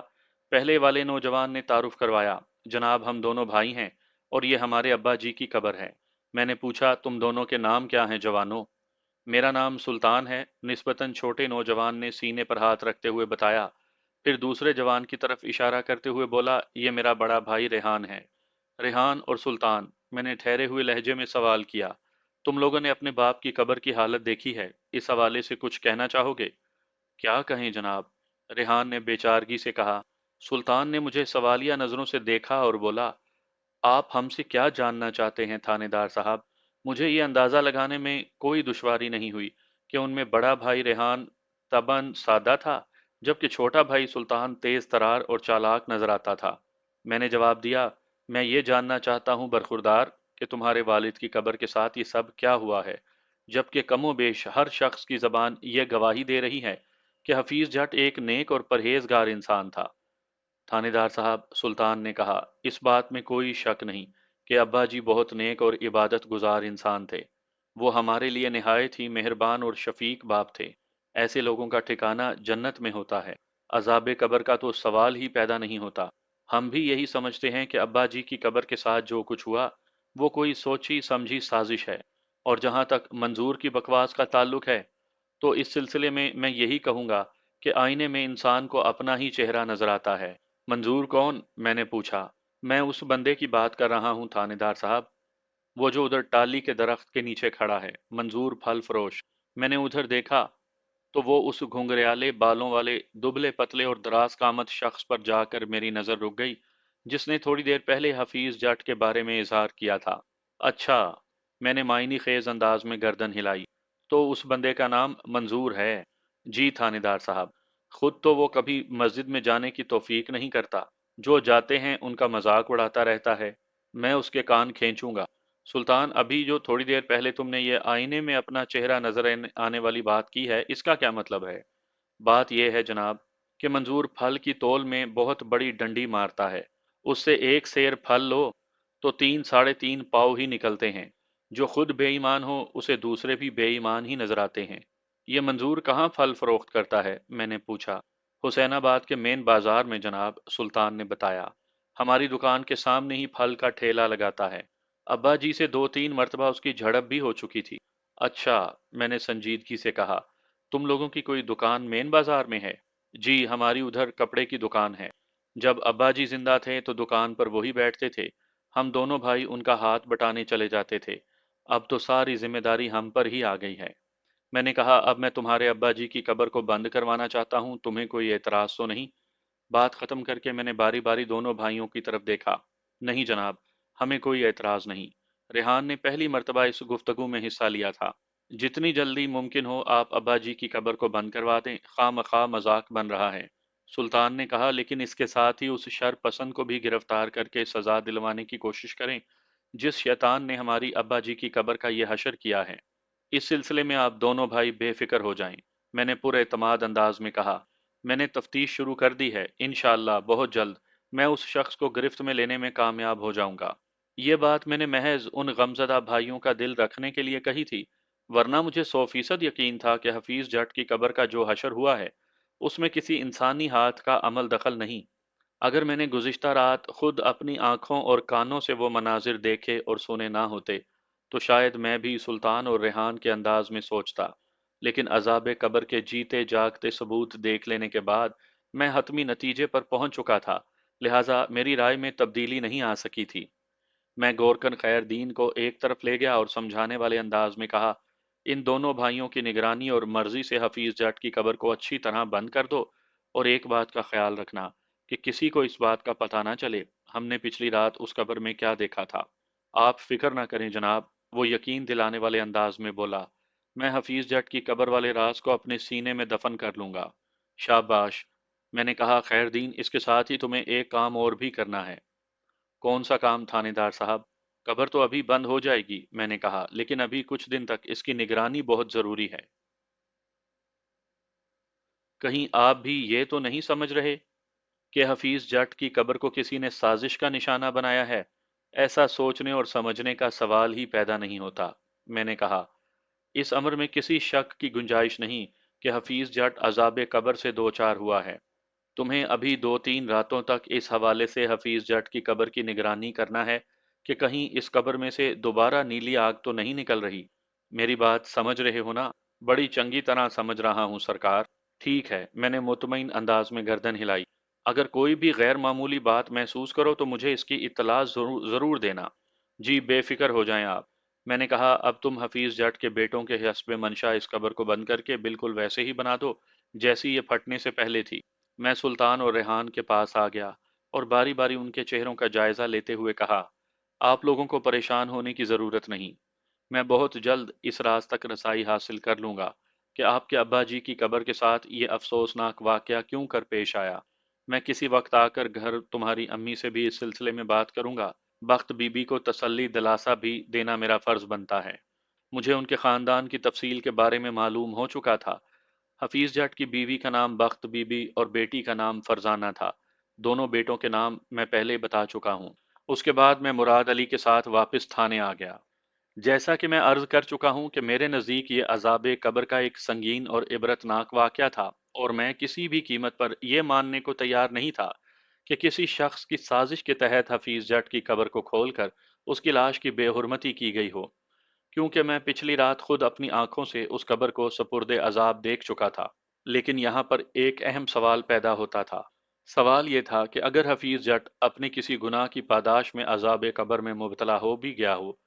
पहले वाले नौजवान ने तारुफ करवाया, जनाब हम दोनों भाई हैं और ये हमारे अब्बा जी की कब्र है। मैंने पूछा, तुम दोनों के नाम क्या हैं जवानों? मेरा नाम सुल्तान है, निस्बतन छोटे नौजवान ने सीने पर हाथ रखते हुए बताया। फिर दूसरे जवान की तरफ इशारा करते हुए बोला, ये मेरा बड़ा भाई रेहान है। रेहान और सुल्तान, मैंने ठहरे हुए लहजे में सवाल किया, तुम लोगों ने अपने बाप की कब्र की हालत देखी है, इस हवाले से कुछ कहना चाहोगे? क्या कहें जनाब, रेहान ने बेचारगी से कहा। सुल्तान ने मुझे सवालिया नजरों से देखा और बोला, आप हमसे क्या जानना चाहते हैं थानेदार साहब? मुझे ये अंदाजा लगाने में कोई दुश्वारी नहीं हुई कि उनमें बड़ा भाई रेहान तबन सादा था, जबकि छोटा भाई सुल्तान तेज तरार और चालाक नजर आता था। मैंने जवाब दिया, मैं ये जानना चाहता हूँ बरखुरदार कि तुम्हारे वालिद की कब्र के साथ ये सब क्या हुआ है, जबकि कमोबेश हर शख्स की जबान ये गवाही दे रही है कि हफीज जट एक नेक और परहेजगार इंसान था। थानेदार साहब, सुल्तान ने कहा, इस बात में कोई शक नहीं कि अब्बा जी बहुत नेक और इबादत गुजार इंसान थे। वो हमारे लिए निहायत ही मेहरबान और शफीक बाप थे। ऐसे लोगों का ठिकाना जन्नत में होता है। अजाब कब्र का तो सवाल ही पैदा नहीं होता। हम भी यही समझते हैं कि अब्बा जी की कब्र के साथ जो कुछ हुआ वो कोई सोची समझी साजिश है। और जहां तक मंजूर की बकवास का ताल्लुक है, तो इस सिलसिले में मैं यही कहूंगा कि आईने में इंसान को अपना ही चेहरा नजर आता है। मंजूर कौन? मैंने पूछा। मैं उस बंदे की बात कर रहा हूँ थानेदार साहब, वो जो उधर टाली के दरख्त के नीचे खड़ा है, मंजूर फल फरोश। मैंने उधर देखा तो वो उस घुंघराले बालों वाले दुबले पतले और दराज कामत शख्स पर जाकर मेरी नजर रुक गई, जिसने थोड़ी देर पहले हफीज जट के बारे में इजहार किया था। अच्छा, मैंने मायनी खेज अंदाज में गर्दन हिलाई। तो उस बंदे का नाम मंजूर है? जी थानेदार साहब। खुद तो वो कभी मस्जिद में जाने की तौफीक नहीं करता, जो जाते हैं उनका मजाक उड़ाता रहता है। मैं उसके कान खींचूंगा। सुल्तान, अभी जो थोड़ी देर पहले तुमने ये आईने में अपना चेहरा नजर आने वाली बात की है, इसका क्या मतलब है? बात यह है जनाब कि मंजूर फल की तौल में बहुत बड़ी डंडी मारता है। उससे एक सेर फल लो तो 3 साढ़े 3 पाव ही निकलते हैं। जो खुद बेईमान हो उसे दूसरे भी बेईमान ही नजर आते हैं। ये मंजूर कहाँ फल फरोख्त करता है? मैंने पूछा। हुसैनाबाद के मेन बाजार में जनाब, सुल्तान ने बताया। हमारी दुकान के सामने ही फल का ठेला लगाता है। अब्बा जी से 2 3 मरतबा उसकी झड़प भी हो चुकी थी। अच्छा, मैंने संजीदगी से कहा, तुम लोगों की कोई दुकान मेन बाजार में है? जी, हमारी उधर कपड़े की दुकान है। जब अब्बा जी जिंदा थे तो दुकान पर वही बैठते थे। हम दोनों भाई उनका हाथ बटाने चले जाते थे। अब तो सारी जिम्मेदारी हम पर ही आ गई है। मैंने कहा, अब मैं तुम्हारे अब्बा जी की कब्र को बंद करवाना चाहता हूँ, तुम्हें कोई एतराज तो नहीं? बात खत्म करके मैंने बारी बारी दोनों भाइयों की तरफ देखा। नहीं जनाब, हमें कोई एतराज नहीं। रेहान ने पहली मर्तबा इस गुफ्तगू में हिस्सा लिया था। जितनी जल्दी मुमकिन हो आप अब्बा जी की कब्र को बंद करवा दें, खामखा मजाक बन रहा है। सुल्तान ने कहा, लेकिन इसके साथ ही उस शर पसंद को भी गिरफ्तार करके सजा दिलवाने की कोशिश करें जिस शैतान ने हमारी अब्बा जी की कब्र का ये हशर किया है। इस सिलसिले में आप दोनों भाई बेफिक्र हो जाएं, मैंने पूरे एतमाद अंदाज में कहा। मैंने तफ्तीश शुरू कर दी है, इंशाअल्लाह बहुत जल्द मैं उस शख्स को गिरफ्त में लेने में कामयाब हो जाऊंगा। ये बात मैंने महज उन गमजदा भाइयों का दिल रखने के लिए कही थी, वरना मुझे 100% यकीन था कि हफीज जट की कब्र का जो हशर हुआ है उसमें किसी इंसानी हाथ का अमल दखल नहीं। अगर मैंने गुज़िश्ता रात खुद अपनी आंखों और कानों से वो मनाजिर देखे और सुने ना होते, तो शायद मैं भी सुल्तान और रेहान के अंदाज में सोचता। लेकिन अजाब कब्र के जीते जागते सबूत देख लेने के बाद मैं हतमी नतीजे पर पहुंच चुका था, लिहाजा मेरी राय में तब्दीली नहीं आ सकी थी। मैं गोरकन खैरदीन को एक तरफ ले गया और समझाने वाले अंदाज में कहा, इन दोनों भाइयों की निगरानी और मर्जी से हफीज जट की कब्र को अच्छी तरह बंद कर दो, और एक बात का ख्याल रखना कि किसी को इस बात का पता ना चले हमने पिछली रात उस कब्र में क्या देखा था। आप फिक्र ना करें जनाब, वो यकीन दिलाने वाले अंदाज में बोला। मैं हफीज जट की कब्र वाले राज को अपने सीने में दफन कर लूंगा। शाबाश, मैंने कहा। खैरदीन, इसके साथ ही तुम्हें एक काम और भी करना है। कौन सा काम थानेदार साहब? कब्र तो अभी बंद हो जाएगी, मैंने कहा, लेकिन अभी कुछ दिन तक इसकी निगरानी बहुत जरूरी है। कहीं आप भी ये तो नहीं समझ रहे कि हफीज जट की कब्र को किसी ने साजिश का निशाना बनाया है? ऐसा सोचने और समझने का सवाल ही पैदा नहीं होता, मैंने कहा। इस अमर में किसी शक की गुंजाइश नहीं कि हफीज जट अजाब कब्र से दो चार हुआ है। तुम्हें अभी 2-3 रातों तक इस हवाले से हफीज जट की कब्र की निगरानी करना है कि कहीं इस कब्र में से दोबारा नीली आग तो नहीं निकल रही। मेरी बात समझ रहे हो ना? बड़ी चंगी तरह समझ रहा हूँ सरकार। ठीक है, मैंने मुतमईन अंदाज में गर्दन हिलाई। अगर कोई भी गैर मामूली बात महसूस करो तो मुझे इसकी इत्तला जरूर देना। जी बेफिक्र हो जाएं आप, मैंने कहा। अब तुम हफीज जट के बेटों के हस्बे मंशा इस कब्र को बंद करके बिल्कुल वैसे ही बना दो जैसी ये फटने से पहले थी। मैं सुल्तान और रेहान के पास आ गया और बारी बारी उनके चेहरों का जायजा लेते हुए कहा, आप लोगों को परेशान होने की जरूरत नहीं। मैं बहुत जल्द इस राज तक रसाई हासिल कर लूंगा कि आपके अब्बा जी की कब्र के साथ ये अफसोसनाक वाकया क्यों कर पेश आया। मैं किसी वक्त आकर घर तुम्हारी अम्मी से भी इस सिलसिले में बात करूंगा। बख्त बीबी को तसल्ली दिलासा भी देना मेरा फर्ज बनता है। मुझे उनके खानदान की तफसील के बारे में मालूम हो चुका था। हफीज जट की बीवी का नाम बख्त बीबी और बेटी का नाम फरजाना था। दोनों बेटों के नाम मैं पहले बता चुका हूँ। उसके बाद मैं मुराद अली के साथ वापस थाने आ गया। जैसा कि मैं अर्ज कर चुका हूं कि मेरे नज़दीक ये अजाब कब्र का एक संगीन और इबरतनाक वाक़या था, और मैं किसी भी कीमत पर यह मानने को तैयार नहीं था कि किसी शख्स की साजिश के तहत हफीज जट की कब्र को खोलकर उसकी लाश की बेहुरमती की गई हो, क्योंकि मैं पिछली रात खुद अपनी आंखों से उस कब्र को सपुर्दे अजाब देख चुका था। लेकिन यहाँ पर एक अहम सवाल पैदा होता था। सवाल ये था कि अगर हफीज जट अपने किसी गुनाह की पादाश में अजाब कब्र में मुबतला हो भी गया हो,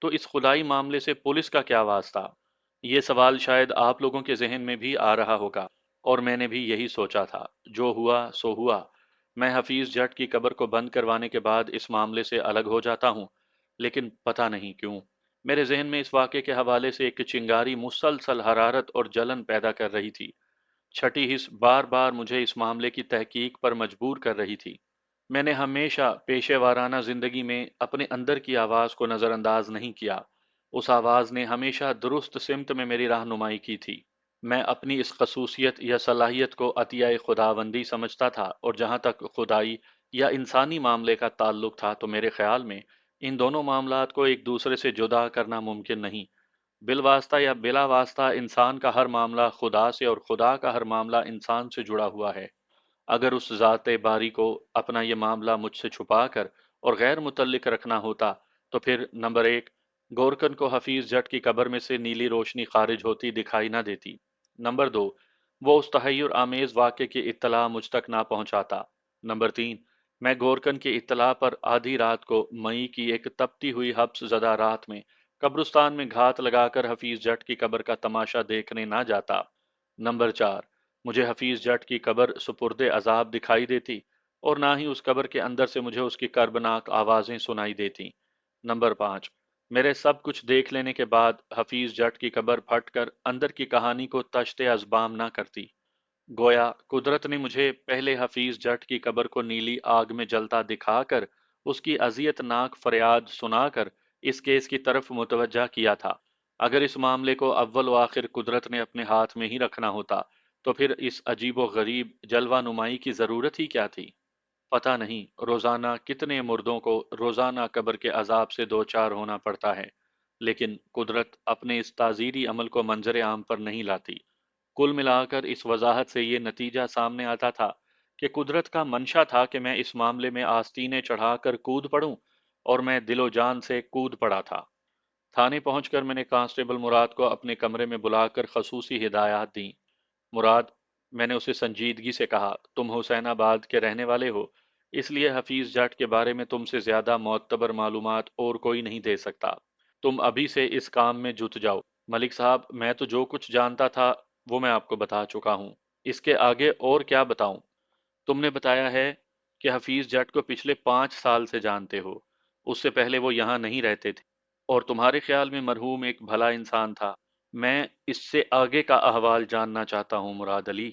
तो इस खुदाई मामले से पुलिस का क्या वास्ता? ये सवाल शायद आप लोगों के जहन में भी आ रहा होगा, और मैंने भी यही सोचा था। जो हुआ सो हुआ। मैं हफीज जट की कब्र को बंद करवाने के बाद इस मामले से अलग हो जाता हूँ, लेकिन पता नहीं क्यों मेरे जहन में इस वाक़े के हवाले से एक चिंगारी मुसलसल हरारत और जलन पैदा कर रही थी। छठी हिस्स बार बार मुझे इस मामले की तहकीक पर मजबूर कर रही थी। मैंने हमेशा पेशे वाराना जिंदगी में अपने अंदर की आवाज़ को नज़रअंदाज नहीं किया। उस आवाज़ ने हमेशा दुरुस्त सिमत में मेरी रहनुमाई की थी। मैं अपनी इस खसूसियत या सलाहियत को अतिया खुदावंदी समझता था, और जहाँ तक खुदाई या इंसानी मामले का ताल्लुक था तो मेरे ख्याल में इन दोनों मामलात को एक दूसरे से जुदा करना मुमकिन नहीं। बिलवास्ता या बिला वास्ता इंसान का हर मामला खुदा से और खुदा का हर मामला इंसान से जुड़ा हुआ है। अगर उस ज़ाते बारी को अपना ये मामला मुझसे छुपा कर और गैर मुतल्लिक रखना होता, तो फिर नंबर एक, गोरकन को हफीज जट की कब्र में से नीली रोशनी खारिज होती दिखाई ना देती। नंबर दो, वो उस तहय्युर आमेज वाक़े की इत्तला मुझ तक ना पहुंचाता। नंबर तीन, मैं गोरकन की इत्तला पर आधी रात को मई की एक तपती हुई हब्स ज़दा रात में कब्रिस्तान में घात लगाकर हफीज जट की कब्र का तमाशा देखने ना जाता। नंबर चार, मुझे हफीज जट की कब्र सुपुर्दे अजाब दिखाई देती, और ना ही उस कब्र के अंदर से मुझे उसकी कर्बनाक आवाज़ें सुनाई देती। नंबर पाँच, मेरे सब कुछ देख लेने के बाद हफीज जट की कब्र फटकर अंदर की कहानी को तश्ते अज़बाम ना करती। गोया कुदरत ने मुझे पहले हफीज जट की कब्र को नीली आग में जलता दिखाकर उसकी अजियतनाक फरियाद सुनाकर इस केस की तरफ मुतवज्जा किया था। अगर इस मामले को अव्वल व आखिर कुदरत ने अपने हाथ में ही रखना होता, तो फिर इस अजीबो गरीब जलवा नुमाई की ज़रूरत ही क्या थी? पता नहीं रोज़ाना कितने मुर्दों को रोज़ाना कब्र के अजाब से दो चार होना पड़ता है, लेकिन कुदरत अपने इस ताज़ीरी अमल को मंजर आम पर नहीं लाती। कुल मिलाकर इस वजाहत से ये नतीजा सामने आता था कि कुदरत का मंशा था कि मैं इस मामले में आस्तीनें चढ़ाकर कूद पड़ूं, और मैं दिलो जान से कूद पड़ा था। थाने पहुंचकर मैंने कांस्टेबल मुराद को अपने कमरे में बुलाकर खसूसी हिदायत दी। मुराद, मैंने उसे संजीदगी से कहा, तुम हुसैनाबाद के रहने वाले हो, इसलिए हफीज जट के बारे में तुमसे ज्यादा मोतबर मालूमात और कोई नहीं दे सकता। तुम अभी से इस काम में जुट जाओ। मलिक साहब, मैं तो जो कुछ जानता था वो मैं आपको बता चुका हूँ। इसके आगे और क्या बताऊं? तुमने बताया है कि हफीज जट को पिछले 5 साल से जानते हो। उससे पहले वो यहाँ नहीं रहते थे और तुम्हारे ख्याल में मरहूम एक भला इंसान था। मैं इससे आगे का अहवाल जानना चाहता हूँ मुराद अली।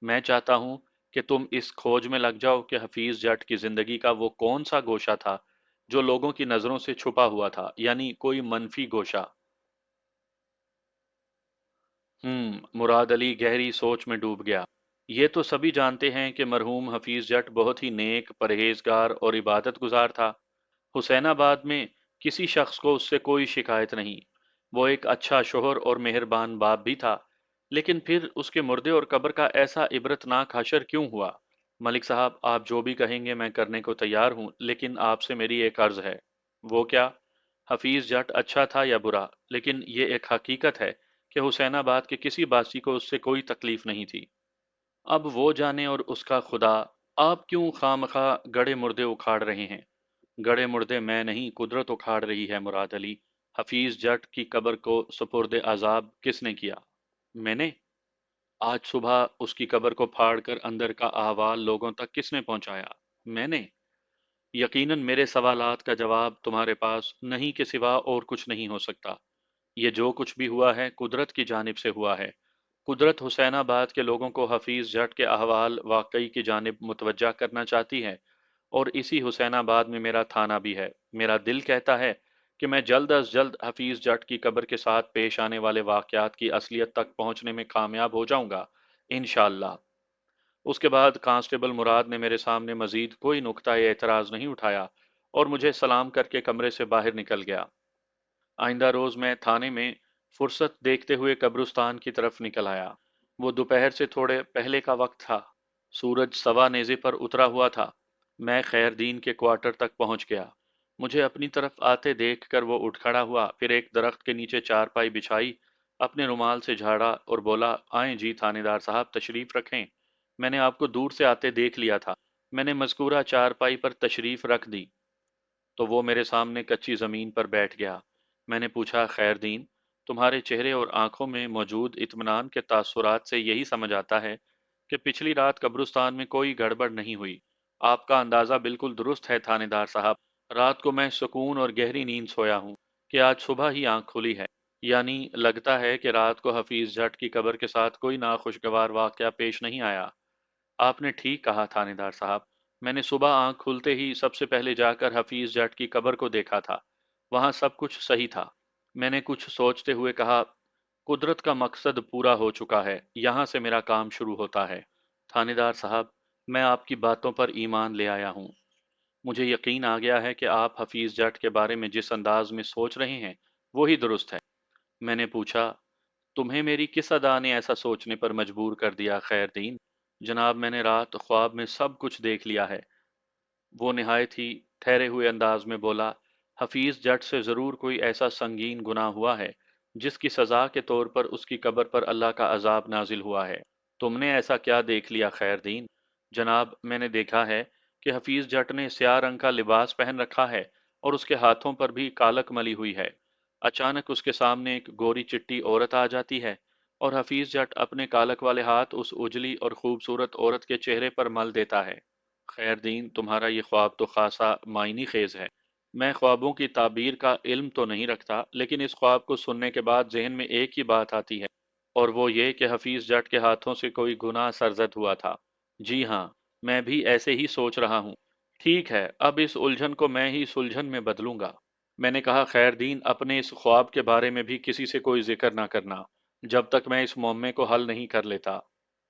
मैं चाहता हूँ कि तुम इस खोज में लग जाओ कि हफीज जट की जिंदगी का वो कौन सा गोशा था जो लोगों की नजरों से छुपा हुआ था, यानी कोई मनफी गोशा। मुराद अली गहरी सोच में डूब गया। ये तो सभी जानते हैं कि मरहूम हफीज जट बहुत ही नेक, परहेजगार और इबादत गुजार था। हुसैनाबाद में किसी शख्स को उससे कोई शिकायत नहीं। वो एक अच्छा शोहर और मेहरबान बाप भी था। लेकिन फिर उसके मुर्दे और कब्र का ऐसा इबरतनाक हशर क्यों हुआ? मलिक साहब, आप जो भी कहेंगे मैं करने को तैयार हूँ, लेकिन आपसे मेरी एक अर्ज है। वो क्या? हफीज जट अच्छा था या बुरा, लेकिन ये एक हकीकत है कि हुसैनाबाद के किसी बासी को उससे कोई तकलीफ नहीं थी। अब वो जाने और उसका खुदा। आप क्यों खामखा गड़े मुर्दे उखाड़ रहे हैं? गड़े मुर्दे मैं नहीं, कुदरत उखाड़ रही है मुराद अली। हफीज जट की कब्र को सुपुर्द आजाब किसने किया? मैंने। आज सुबह उसकी कब्र को फाड़कर अंदर का अहवाल लोगों तक किसने पहुंचाया? मैंने। यकीनन मेरे सवालात का जवाब तुम्हारे पास नहीं के सिवा और कुछ नहीं हो सकता। ये जो कुछ भी हुआ है कुदरत की जानिब से हुआ है। कुदरत हुसैनाबाद के लोगों को हफीज जट के अहवाल वाकई की जानिब मुतवज्जा करना चाहती है। और इसी हुसैनाबाद में मेरा थाना भी है। मेरा दिल कहता है कि मैं जल्द अज जल्द हफीज जट की कब्र के साथ पेश आने वाले वाकयात की असलियत तक पहुंचने में कामयाब हो जाऊंगा, इंशाअल्लाह। उसके बाद कांस्टेबल मुराद ने मेरे सामने मजीद कोई नुक्ता एतराज नहीं उठाया और मुझे सलाम करके कमरे से बाहर निकल गया। आइंदा रोज मैं थाने में फुर्सत देखते हुए कब्रिस्तान की तरफ निकल आया। वो दोपहर से थोड़े पहले का वक्त था। सूरज सवा नेज़े पर उतरा हुआ था। मैं खैरदीन के क्वार्टर तक पहुंच गया। मुझे अपनी तरफ आते देखकर वो उठ खड़ा हुआ, फिर एक दरख्त के नीचे चारपाई बिछाई, अपने रुमाल से झाड़ा और बोला, आए जी थानेदार साहब, तशरीफ रखें। मैंने आपको दूर से आते देख लिया था। मैंने मजकूरा चारपाई पर तशरीफ रख दी तो वो मेरे सामने कच्ची जमीन पर बैठ गया। मैंने पूछा, खैरदीन, तुम्हारे चेहरे और आंखों में मौजूद इत्मीनान के तासुरात से यही समझ आता है कि पिछली रात कब्रिस्तान में कोई गड़बड़ नहीं हुई। आपका अंदाजा बिल्कुल दुरुस्त है थानेदार साहब। रात को मैं सुकून और गहरी नींद सोया हूँ कि आज सुबह ही आंख खुली है। यानी लगता है कि रात को हफीज जट की कब्र के साथ कोई नाखुशगवार वाकया पेश नहीं आया। आपने ठीक कहा थानेदार साहब। मैंने सुबह आंख खुलते ही सबसे पहले जाकर हफीज जट की कब्र को देखा था। वहां सब कुछ सही था। मैंने कुछ सोचते हुए कहा, कुदरत का मकसद पूरा हो चुका है, यहाँ से मेरा काम शुरू होता है। थानेदार साहब, मैं आपकी बातों पर ईमान ले आया हूँ। मुझे यकीन आ गया है कि आप हफीज जट के बारे में जिस अंदाज में सोच रहे हैं वो ही दुरुस्त है। मैंने पूछा, तुम्हें मेरी किस अदा ने ऐसा सोचने पर मजबूर कर दिया खैरदीन? जनाब, मैंने रात ख्वाब में सब कुछ देख लिया है। वो निहायत ही ठहरे हुए अंदाज में बोला, हफीज जट से जरूर कोई ऐसा संगीन गुनाह हुआ है जिसकी सजा के तौर पर उसकी कब्र पर अल्लाह का अजाब नाजिल हुआ है। तुमने ऐसा क्या देख लिया खैरदीन? जनाब, मैंने देखा है कि हफीज जट ने स्याह रंग का लिबास पहन रखा है और उसके हाथों पर भी कालक मली हुई है। अचानक उसके सामने एक गोरी चिट्टी औरत आ जाती है और हफीज जट अपने कालक वाले हाथ उस उजली और खूबसूरत औरत के चेहरे पर मल देता है। खैरदीन, तुम्हारा ये ख्वाब तो खासा मायनी खेज है। मैं ख्वाबों की ताबीर का इल्म तो नहीं रखता, लेकिन इस ख्वाब को सुनने के बाद जहन में एक ही बात आती है, और वो ये कि हफीज जट के हाथों से कोई गुनाह सरजद हुआ था। जी हाँ, मैं भी ऐसे ही सोच रहा हूँ। ठीक है, अब इस उलझन को मैं ही सुलझन में बदलूंगा। मैंने कहा, खैरदीन, अपने इस ख्वाब के बारे में भी किसी से कोई जिक्र ना करना जब तक मैं इस मुअम्मे को हल नहीं कर लेता।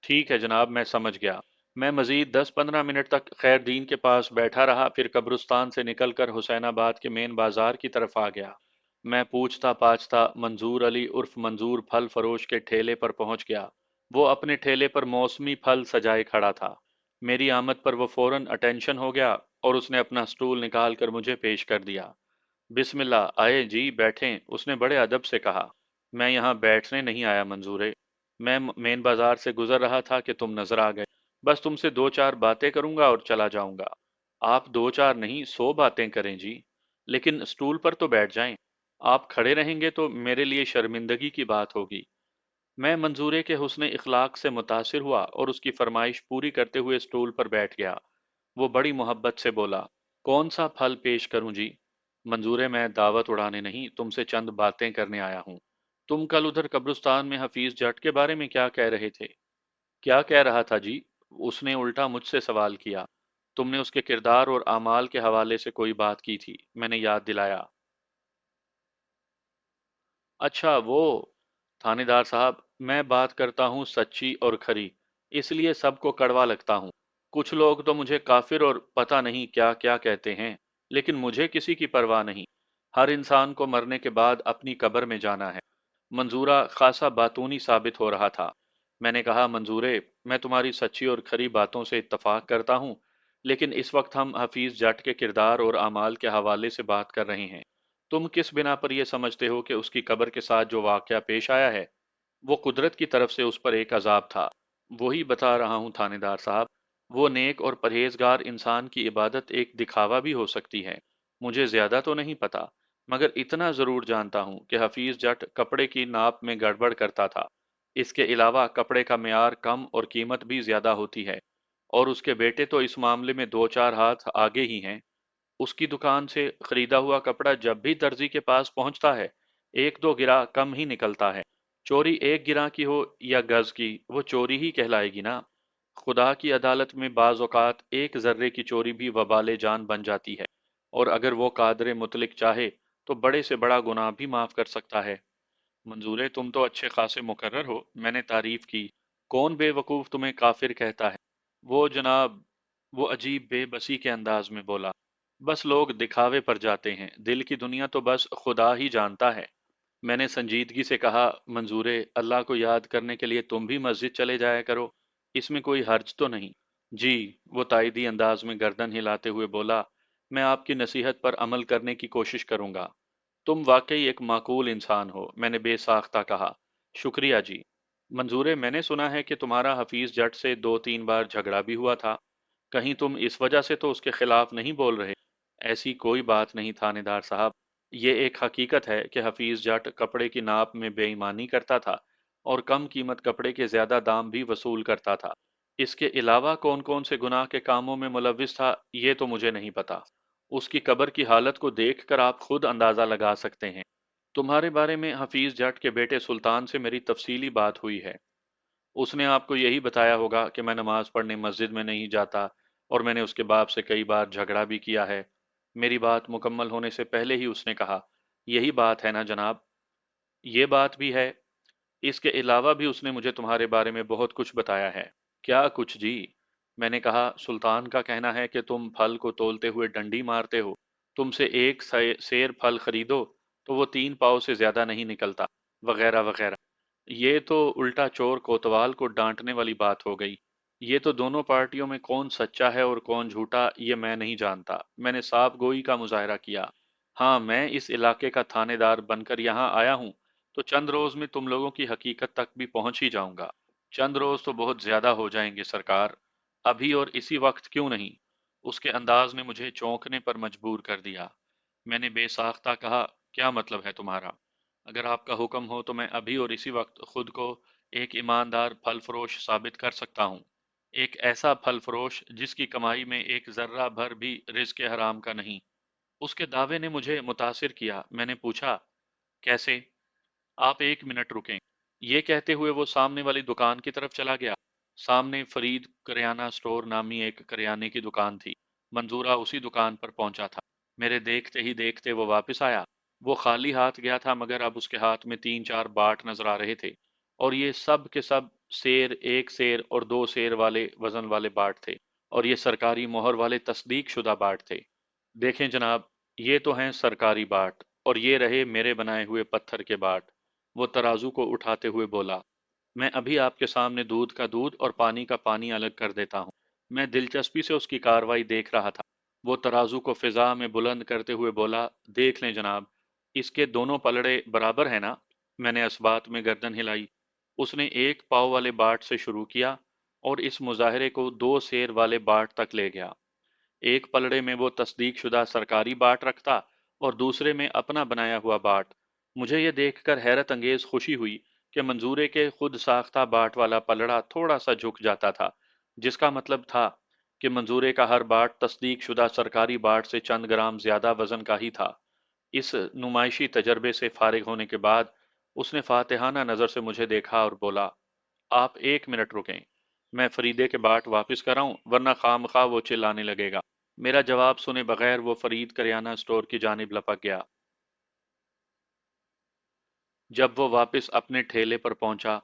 ठीक है जनाब, मैं समझ गया। मैं मजीद 10-15 मिनट तक खैरदीन के पास बैठा रहा, फिर कब्रिस्तान से निकलकर हुसैनाबाद के मेन बाजार की तरफ आ गया। मैं पूछता पाछता मंजूर अली उर्फ मंजूर फल फरोश के ठेले पर पहुंच गया। वो अपने ठेले पर मौसमी फल सजाए खड़ा था। मेरी आमद पर वो फौरन अटेंशन हो गया और उसने अपना स्टूल निकाल कर मुझे पेश कर दिया। बिस्मिल्लाह, आए जी, बैठें, उसने बड़े अदब से कहा। मैं यहाँ बैठने नहीं आया मंजूरे। मैं मेन बाजार से गुजर रहा था कि तुम नजर आ गए। बस तुमसे दो चार बातें करूंगा और चला जाऊंगा। आप दो चार नहीं, 100 बातें करें जी, लेकिन स्टूल पर तो बैठ जाएं। आप खड़े रहेंगे तो मेरे लिए शर्मिंदगी की बात होगी। मैं मंजूरे के हुस्न इखलाक से मुतासिर हुआ और उसकी फरमाइश पूरी करते हुए स्टूल पर बैठ गया। वो बड़ी मोहब्बत से बोला, कौन सा फल पेश करूं जी? मंजूरे, मैं दावत उड़ाने नहीं, तुमसे चंद बातें करने आया हूं। तुम कल उधर कब्रिस्तान में हफीज जट के बारे में क्या कह रहे थे? क्या कह रहा था जी? उसने उल्टा मुझसे सवाल किया। तुमने उसके किरदार और आमाल के हवाले से कोई बात की थी, मैंने याद दिलाया। अच्छा वो। थानेदार साहब, मैं बात करता हूँ सच्ची और खरी, इसलिए सबको कड़वा लगता हूँ। कुछ लोग तो मुझे काफिर और पता नहीं क्या क्या कहते हैं, लेकिन मुझे किसी की परवाह नहीं। हर इंसान को मरने के बाद अपनी कब्र में जाना है। मंजूरा खासा बातूनी साबित हो रहा था। मैंने कहा, मंजूरे, मैं तुम्हारी सच्ची और खरी बातों से इत्तफाक करता हूँ, लेकिन इस वक्त हम हफीज जट के किरदार और अमाल के हवाले से बात कर रहे हैं। तुम किस बिना पर यह समझते हो कि उसकी कब्र के साथ जो वाकया पेश आया है, वो कुदरत की तरफ से उस पर एक अजाब था? वही बता रहा हूँ थानेदार साहब। वो नेक और परहेजगार इंसान की इबादत एक दिखावा भी हो सकती है। मुझे ज्यादा तो नहीं पता, मगर इतना जरूर जानता हूँ कि हफीज जट कपड़े की नाप में गड़बड़ करता था। इसके अलावा कपड़े का मियार कम और कीमत भी ज्यादा होती है, और उसके बेटे तो इस मामले में दो चार हाथ आगे ही हैं। उसकी दुकान से खरीदा हुआ कपड़ा जब भी दर्जी के पास पहुंचता है, एक दो गिरा कम ही निकलता है। चोरी एक गिरा की हो या गज की, वो चोरी ही कहलाएगी ना। खुदा की अदालत में बाज औकात एक जर्रे की चोरी भी वबाले जान बन जाती है, और अगर वो कादरे मुतलिक चाहे तो बड़े से बड़ा गुनाह भी माफ कर सकता है। मंजूरे, तुम तो अच्छे खासे मुकर्रर हो, मैंने तारीफ की। कौन बेवकूफ तुम्हें काफिर कहता है? वो जनाब, वो अजीब बेबसी के अंदाज में बोला, बस लोग दिखावे पर जाते हैं, दिल की दुनिया तो बस खुदा ही जानता है। मैंने संजीदगी से कहा, मंजूरे, अल्लाह को याद करने के लिए तुम भी मस्जिद चले जाया करो, इसमें कोई हर्ज तो नहीं। जी। वो तायदी अंदाज में गर्दन हिलाते हुए बोला, मैं आपकी नसीहत पर अमल करने की कोशिश करूंगा। तुम वाकई एक माकूल इंसान हो, मैंने बेसाख्ता कहा। शुक्रिया जी। मंजूरे, मैंने सुना है कि तुम्हारा हफीज जट से दो तीन बार झगड़ा भी हुआ था। कहीं तुम इस वजह से तो उसके खिलाफ नहीं बोल रहे? ऐसी कोई बात नहीं थानेदार साहब। ये एक हकीकत है कि हफीज जट कपड़े की नाप में बेईमानी करता था, और कम कीमत कपड़े के ज्यादा दाम भी वसूल करता था। इसके अलावा कौन कौन से गुनाह के कामों में मुलविस था, ये तो मुझे नहीं पता। उसकी कब्र की हालत को देखकर आप खुद अंदाजा लगा सकते हैं। तुम्हारे बारे में हफीज जट के बेटे सुल्तान से मेरी तफसीली बात हुई है। उसने आपको यही बताया होगा कि मैं नमाज पढ़ने मस्जिद में नहीं जाता, और मैंने उसके बाप से कई बार झगड़ा भी किया है। मेरी बात मुकम्मल होने से पहले ही उसने कहा, यही बात है ना जनाब? ये बात भी है। इसके अलावा भी उसने मुझे तुम्हारे बारे में बहुत कुछ बताया है। क्या कुछ जी? मैंने कहा, सुल्तान का कहना है कि तुम फल को तोलते हुए डंडी मारते हो। तुमसे एक सेर फल खरीदो तो वो 3 पाव से ज्यादा नहीं निकलता, वगैरह वगैरह। ये तो उल्टा चोर कोतवाल को डांटने वाली बात हो गई। ये तो दोनों पार्टियों में कौन सच्चा है और कौन झूठा, ये मैं नहीं जानता। मैंने साफ गोई का मुजाहरा किया। हाँ, मैं इस इलाके का थानेदार बनकर यहाँ आया हूँ, तो चंद रोज में तुम लोगों की हकीकत तक भी पहुंच ही जाऊंगा। चंद रोज तो बहुत ज्यादा हो जाएंगे सरकार। अभी और इसी वक्त क्यों नहीं? उसके अंदाज ने मुझे चौंकने पर मजबूर कर दिया। मैंने बेसाख्ता कहा, क्या मतलब है तुम्हारा? अगर आपका हुक्म हो तो मैं अभी और इसी वक्त खुद को एक ईमानदार फल फरोश साबित कर सकता हूँ। एक ऐसा फल फरोश जिसकी कमाई में एक जर्रा भर भी रिज़्क़ हराम का नहीं। उसके दावे ने मुझे मुतासिर किया। मैंने पूछा, कैसे? आप एक मिनट रुकें। ये कहते हुए वो सामने वाली दुकान की तरफ चला गया। सामने फरीद करियाना स्टोर नामी एक करियाने की दुकान थी। मंजूरा उसी दुकान पर पहुंचा था। मेरे देखते ही देखते वो वापस आया। वो खाली हाथ गया था, मगर अब उसके हाथ में तीन चार बाट नजर आ रहे थे, और ये सब के सब सेर, एक सेर और दो सेर वाले वजन वाले बाट थे, और ये सरकारी मोहर वाले तस्दीक शुदा बाट थे। देखें जनाब, ये तो हैं सरकारी बाट, और ये रहे मेरे बनाए हुए पत्थर के बाट। वो तराजू को उठाते हुए बोला, मैं अभी आपके सामने दूध का दूध और पानी का पानी अलग कर देता हूँ। मैं दिलचस्पी से उसकी कार्रवाई देख रहा था। वो तराजू को फिजा में बुलंद करते हुए बोला, देख लें जनाब, इसके दोनों पलड़े बराबर है ना? मैंने इस बात में गर्दन हिलाई। उसने एक पाव वाले बाट से शुरू किया, और इस मुजाहरे को दो सेर वाले बाट तक ले गया। एक पलड़े में वो तस्दीक शुदा सरकारी बाट रखता, और दूसरे में अपना बनाया हुआ बाट। मुझे ये देखकर हैरत अंगेज खुशी हुई कि मंजूरे के खुद साख्ता बाट वाला पलड़ा थोड़ा सा झुक जाता था, जिसका मतलब था कि मंजूरे का हर बाट तस्दीक शुदा सरकारी बाट से चंद ग्राम ज्यादा वजन का ही था। इस नुमाइशी तजर्बे से फारिग होने के बाद उसने फातिहाना नजर से मुझे देखा और बोला, आप 1 मिनट रुकें, मैं फरीदे के बाट वापस कराऊं, वरना खामखा वो चिल्लाने लगेगा। मेरा जवाब सुने बगैर वो फरीद करियाना स्टोर की जानिब लपक गया। जब वो वापस अपने ठेले पर पहुंचा,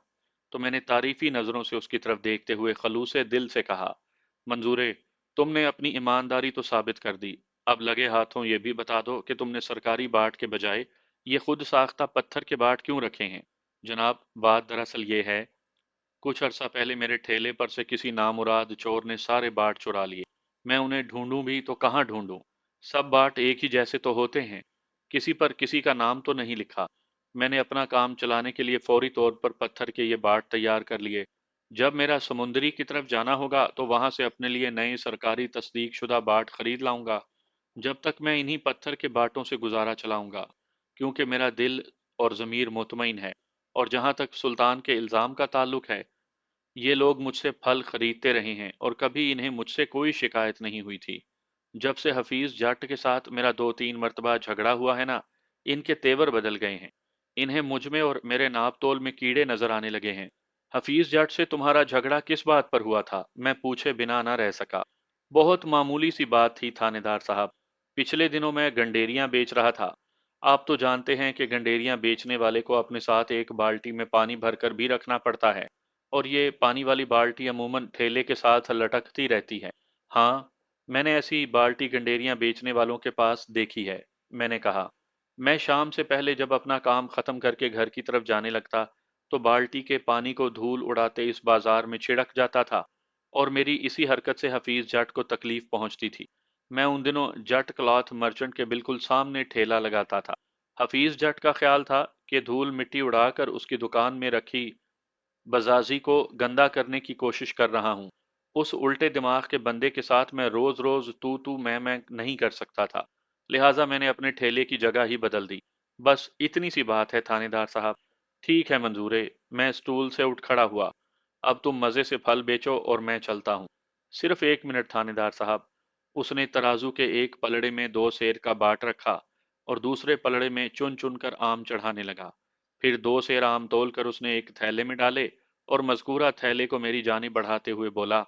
तो मैंने तारीफी नजरों से उसकी तरफ देखते हुए खलूसे दिल से कहा, मंजूरे, तुमने अपनी ईमानदारी तो साबित कर दी। अब लगे हाथों ये भी बता दो कि तुमने सरकारी बाट के बजाय ये खुद साख्ता पत्थर के बाट क्यों रखे हैं? जनाब, बात दरअसल ये है, कुछ अरसा पहले मेरे ठेले पर से किसी नामुराद चोर ने सारे बाट चुरा लिए। मैं उन्हें ढूंढूं भी तो कहाँ ढूंढूं? सब बाट एक ही जैसे तो होते हैं, किसी पर किसी का नाम तो नहीं लिखा। मैंने अपना काम चलाने के लिए फौरी तौर पर पत्थर के ये बाट तैयार कर लिए। जब मेरा समुंदरी की तरफ जाना होगा तो वहां से अपने लिए नए सरकारी तस्दीक शुदा बाट खरीद लाऊंगा। जब तक मैं इन्हीं पत्थर के बाटों से गुजारा चलाऊंगा, क्योंकि मेरा दिल और ज़मीर मुतमईन है। और जहां तक सुल्तान के इल्ज़ाम का ताल्लुक है, ये लोग मुझसे फल खरीदते रहे हैं और कभी इन्हें मुझसे कोई शिकायत नहीं हुई थी। जब से हफीज जट के साथ मेरा 2-3 मरतबा झगड़ा हुआ है ना, इनके तेवर बदल गए हैं। इन्हें मुझ में और मेरे नाप तोल में कीड़े नजर आने लगे हैं। हफीज जट से तुम्हारा झगड़ा किस बात पर हुआ था? मैं पूछे बिना न रह सका। बहुत मामूली सी बात थी थानेदार साहब। पिछले दिनों मैं गंडेरियां बेच रहा था। आप तो जानते हैं कि गंडेरियां बेचने वाले को अपने साथ एक बाल्टी में पानी भरकर भी रखना पड़ता है, और ये पानी वाली बाल्टी अमूमन ठेले के साथ लटकती रहती है। हाँ, मैंने ऐसी बाल्टी गंडेरियां बेचने वालों के पास देखी है, मैंने कहा। मैं शाम से पहले जब अपना काम खत्म करके घर की तरफ जाने लगता, तो बाल्टी के पानी को धूल उड़ाते इस बाजार में छिड़क जाता था, और मेरी इसी हरकत से हफीज जट को तकलीफ पहुंचती थी। मैं उन दिनों जट क्लॉथ मर्चेंट के बिल्कुल सामने ठेला लगाता था। हफीज जट का ख्याल था कि धूल मिट्टी उड़ाकर उसकी दुकान में रखी बजाजी को गंदा करने की कोशिश कर रहा हूँ। उस उल्टे दिमाग के बंदे के साथ मैं रोज रोज तू तू मैं नहीं कर सकता था। लिहाजा मैंने अपने ठेले की जगह ही बदल दी। बस इतनी सी बात है थानेदार साहब। ठीक है मंजूरे, मैं स्टूल से उठ खड़ा हुआ। अब तुम मजे से फल बेचो और मैं चलता हूँ। सिर्फ 1 मिनट थानेदार साहब। उसने तराजू के एक पलड़े में 2 सेर का बाट रखा और दूसरे पलड़े में चुन चुन कर आम चढ़ाने लगा। फिर 2 सेर आम तोल कर उसने एक थैले में डाले और मजकूरा थैले को मेरी जानिब बढ़ाते हुए बोला,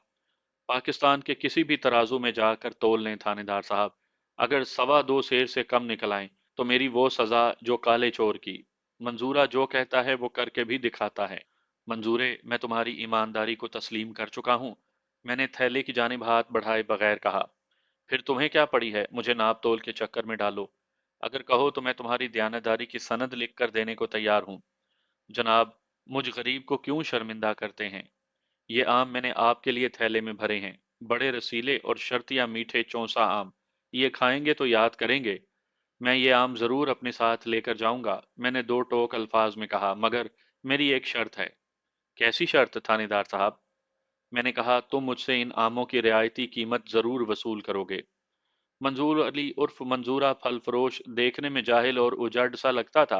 पाकिस्तान के किसी भी तराजू में जाकर तोल लें थानेदार साहब। अगर 2.25 सेर से कम निकल आए तो मेरी वो सजा जो काले चोर की। मंजूरा जो कहता है वो करके भी दिखाता है। मंजूरे, मैं तुम्हारी ईमानदारी को तस्लीम कर चुका हूँ, मैंने थैले की जानिब हाथ बढ़ाए बगैर कहा। फिर तुम्हें क्या पड़ी है मुझे नाप तोल के चक्कर में डालो? अगर कहो तो मैं तुम्हारी दयानतदारी की सनद लिख कर देने को तैयार हूँ। जनाब, मुझ गरीब को क्यों शर्मिंदा करते हैं? ये आम मैंने आपके लिए थैले में भरे हैं, बड़े रसीले और शर्तिया मीठे चौंसा आम। ये खाएंगे तो याद करेंगे। मैं ये आम जरूर अपने साथ लेकर जाऊंगा, मैंने दो टोक अल्फाज में कहा, मगर मेरी एक शर्त है। कैसी शर्त थानेदार साहब? मैंने कहा, तुम मुझसे इन आमों की रियायती कीमत जरूर वसूल करोगे। मंजूर अली उर्फ मंजूरा फल फरोश देखने में जाहिल और उजड़ सा लगता था,